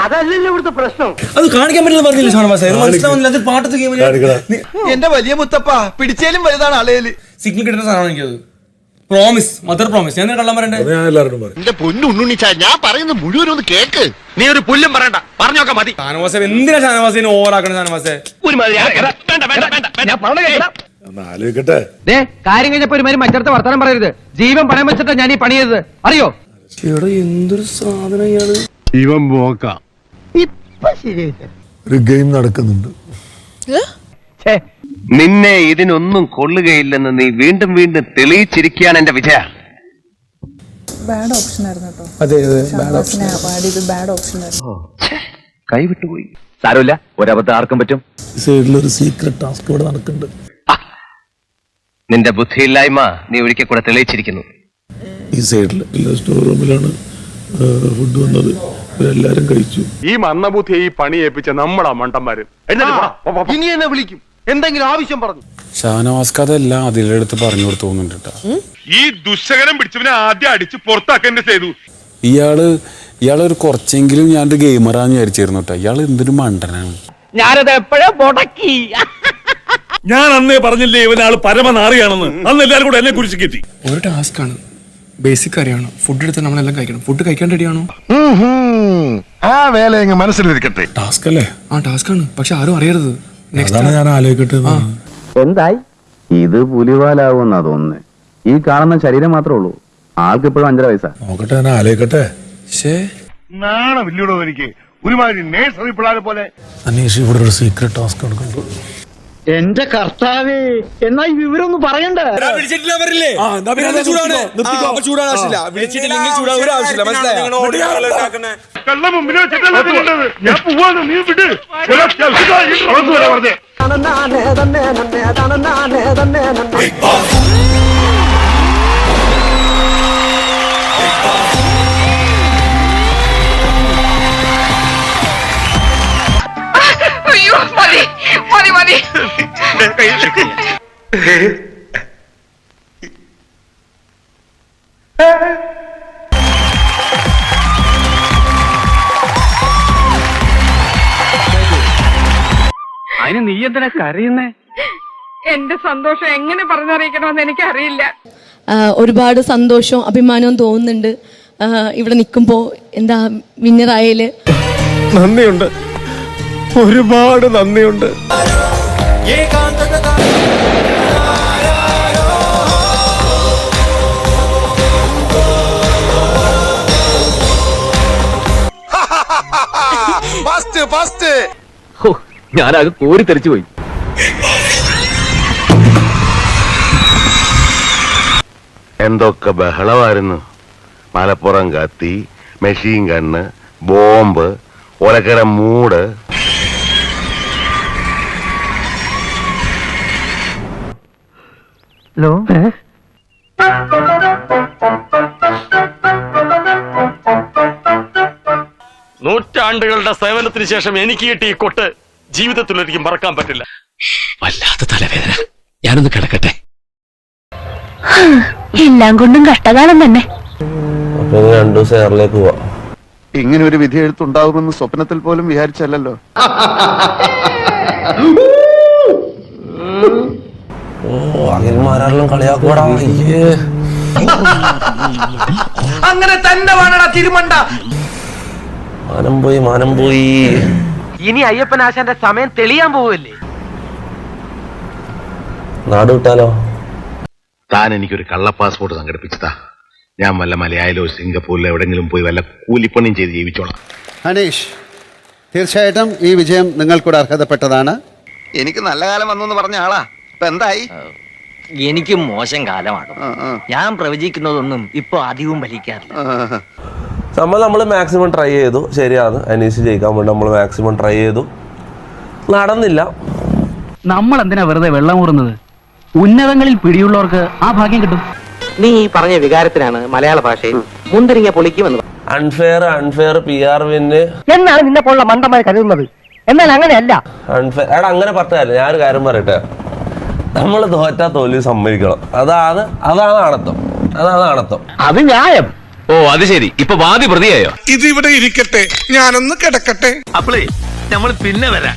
അതല്ലല്ലോ ഇവിടുത്തെ പ്രശ്നം. അത് കാണിക്കാൻ പറ്റില്ല പറഞ്ഞില്ല ഷാനവാസേ. മനസ്സിലാവുന്നില്ല. അത് പാട്ടത്ത് എന്റെ വലിയ മുത്തപ്പ പിടിച്ചാലും വലുതാണ് അളയില്. സിഗ്നൽ കിട്ടുന്ന സാധനമാണ് എനിക്കത്. Promise, mother promise. ഞാൻ കള്ളം പറയണ്ടേ? എന്റെ പൊന്നുണ്ണിച്ചാ, ഞാൻ പറയുന്നത് മുഴുവൻ ഒന്ന് കേക്ക്. നീ ഒരു പുല്ലും പറയണ്ട, പറഞ്ഞോക്കെ മതി. ഷാനവാസേ, എന്തിനാ ഷാനവാസിനെ ഓവറാക്കണ? ഷാനവാസേ കാര്യം കഴിഞ്ഞപ്പോ ഒരു മാതിരി മറ്റടുത്ത വർത്തമാനം പറയരുത്. ജീവൻ പണയം വെച്ചിട്ടാ ഞാൻ ഈ പണി ചെയ്തത്, അറിയോ? എന്തൊരു സാധനം ഇയാള്. ഇവൻ പോക്കാം. ഒരു ഗെയിം നടക്കുന്നുണ്ട്. നിന്നെ ഇതിനൊന്നും കൊള്ളുകയില്ലെന്ന് നീ വീണ്ടും വീണ്ടും തെളിയിച്ചിരിക്കുകയാണ് എന്റെ വിജയ. ബാഡ് ഓപ്ഷൻ ആയിരുന്നു കേട്ടോ. അതെ ബാഡ് ഓപ്ഷൻ ആയിരുന്നു. കൈവിട്ടുപോയി. സാരമില്ല, ഒരബദ്ധം ആർക്കും പറ്റും. സൈഡിലൊരു സീക്രട്ട് ടാസ്ക് ഇവിടെ നടക്കുന്നുണ്ട്. നിന്റെ ബുദ്ധിയില്ലായ്മ നീ ഒരിക്കൽ കൂടെ തെളിയിച്ചിരിക്കുന്നു. ഈ സൈഡിൽ സ്റ്റോർ റൂമിലാണ് ഫുഡ് വന്നത്. ഇവരെല്ലാരും കഴിച്ചു. ഈ മന്ദബുദ്ധിയെ ഈ പണി ഏൽപ്പിച്ച നമ്മളാ മണ്ടന്മാര്. ഇനി എന്നെ വിളിക്കും എന്തെങ്കിലും ആവശ്യം പറഞ്ഞു. ഷാനവാസ്ക് അതെല്ലാം അതിലെടുത്ത് പറഞ്ഞു കൊടുത്തു തോന്നുന്നുണ്ട്. ഈ ദുശകരം പിടിച്ചവനെ ആദ്യം അടിച്ച് പുറത്താക്കേണ്ട ചെയ്തു. ഇയാളൊരു കുറച്ചെങ്കിലും ഞാനൊരു ഗെയിമറാന്ന് വിചാരിച്ചിരുന്നു കേട്ടോ. ഇയാൾ എന്തൊരു മണ്ടനാണ്. ഞാനത് എപ്പോഴേ മുടക്കി. ഞാൻ അന്നേ പറഞ്ഞില്ലേ ഇവനാള് പരമനാറിയാണെന്ന്. അന്ന് എല്ലാരും കൂടെ എന്നെ കുറിച്ച് കെട്ടി. ഒരു ടാസ്ക് ആണ്, ബേസിക് അറിയാണോ. ഫുഡ് എടുത്ത് നമ്മളെല്ലാം കഴിക്കണം. ഫുഡ് കഴിക്കാൻ റെഡിയാണോ? ആ വേല എങ്ങ മനസ്സിലിരിക്കട്ടെ. ടാസ്ക് അല്ലേ? ആ ടാസ്ക് ആണ്, പക്ഷെ ആരും അറിയരുത്. അതാണ് ഞാൻ ആലോചിക്കട്ടെ. എന്തായി? ഇത് പുലിവാലാവുമെന്നാ തോന്നുന്നത്. ഈ കാണുന്ന ശരീരം മാത്രമേ ഉള്ളൂ. ആൾക്ക് ഇപ്പോഴും 5.5 വയസ്സാ. നോക്കട്ടെ, ഞാൻ ആലോചിക്കട്ടെ. നാണമില്ലൂടോ എനിക്ക്. ഒരുമാതിരി നേഴ്സറി പിള്ളേരെ പോലെ. അനീഷ് ഇവിടെ ഒരു സീക്രട്ട് ടാസ്ക് നടക്കുന്നുണ്ട്. എന്റെ കർത്താവേ, എന്നാ ഈ വിവരം ഒന്നും പറയണ്ടേ? കള്ളം മുമ്പിൽ വെച്ചിട്ടല്ലേ ഞാൻ പോവാണ്. നീ വിട്. അയ്യോ മതി മതി മതി. അതിന് നീ എന്തിനാ കരയുന്നേ? എന്റെ സന്തോഷം എങ്ങനെ പറഞ്ഞറിയിക്കണമെന്ന് എനിക്കറിയില്ല. ഒരുപാട് സന്തോഷവും അഭിമാനവും തോന്നുന്നുണ്ട് ഇവിടെ നിൽക്കുമ്പോ. എന്താ വിന്നറായാല് നന്ദിയുണ്ട്, ഒരുപാട് നന്ദിയുണ്ട്. ഞാനാകെ കോരി തെറിച്ചു പോയി. എന്തൊക്കെ ബഹളമായിരുന്നു. മലപ്പുറം കത്തി, മെഷീൻ ഗണ്ണ്, ബോംബ്, ഒലക്കര മൂട്. ഹലോ, നൂറ്റാണ്ടുകളുടെ സേവനത്തിന് ശേഷം എനിക്ക് കിട്ടിയ ഈ കൊട്ട് ജീവിതത്തിൽ ഒരിക്കലും മറക്കാൻ പറ്റില്ല. വല്ലാത്ത തലവേദന. ഞാനൊന്ന് കിടക്കട്ടെ. എല്ലാം കൊണ്ടും കഷ്ടകാലം തന്നെ. 2 ദിവസം എയറിലേക്ക് പോവാ. ഇങ്ങനെ ഒരു വിധി എഴുത്തുണ്ടാവുമെന്ന് സ്വപ്നത്തിൽ പോലും വിചാരിച്ചല്ലോ. അഖിൽമാരെല്ലാം കളിയാക്കൂടാ. അങ്ങനെ തന്നെ വേണടാ തിരുമണ്ട. മാനം പോയി. ഇനി അയ്യപ്പനാശാന്റെ സമയം തെളിയാൻ പോവല്ലേ? നാട് വിട്ടാലോ? താൻ എനിക്കൊരു കള്ള പാസ്പോർട്ട് സംഘടിപ്പിച്ചതാ. ഞാൻ വല്ല മലയാളിലോ സിംഗപ്പൂരിലോ എവിടെങ്കിലും പോയി വല്ല കൂലിപ്പണിയും ചെയ്ത് ജീവിച്ചോളാം. അനീഷ്, തീർച്ചയായിട്ടും ഈ വിജയം നിങ്ങൾക്കൂടെ അർഹതപ്പെട്ടതാണ്. എനിക്ക് നല്ല കാലം വന്നു പറഞ്ഞ ആളാ. ഇപ്പൊ എന്തായി? എനിക്ക് മോശം കാലമാണ്. ഞാൻ പ്രവചിക്കുന്നതൊന്നും ഇപ്പൊ അധികവും ഫലിക്കാറില്ല. നമ്മൾ മാക്സിമം ട്രൈ ചെയ്തു. ശരിയാണ്, അനീഷ് ജയിക്കാൻ വേണ്ടി നമ്മൾ മാക്സിമം ട്രൈ ചെയ്തു. നടന്നില്ല. നമ്മൾ എന്തിനാ വെറുതെ വെള്ളം ഊറുന്നത്? ഉന്നതങ്ങളിൽ പിടിയുള്ളവർക്ക് ആ ഭാഗ്യം കിട്ടും. നീ ഈ പറഞ്ഞ വികാരത്തിനാണ് മലയാള ഭാഷയിൽ മുന്തിരിങ്ങ പൊളിക്കുമെന്ന്. അൺഫെയർ PR വിന്ന് എന്നാണ് നിന്നെ പോലുള്ള മണ്ടന്മാർ കരുതുന്നത്. എന്നാൽ അങ്ങനെയല്ല. അൺഫെയർ എടാ, അങ്ങനെ പറഞ്ഞാൽ ഞാനൊരു കാര്യം പറയട്ടെ. നമ്മൾ തോറ്റാ തോൽവി സമ്മതിക്കണം. അതാണ് ആണത്വം. അത് ന്യായം. ഓ അത് ശരി, ഇപ്പൊ വാദി പ്രതിയായോ? ഇതിവിടെ ഇരിക്കട്ടെ, ഞാനൊന്ന് കിടക്കട്ടെ. അപ്പളേ നമ്മൾ പിന്നെ വരാം.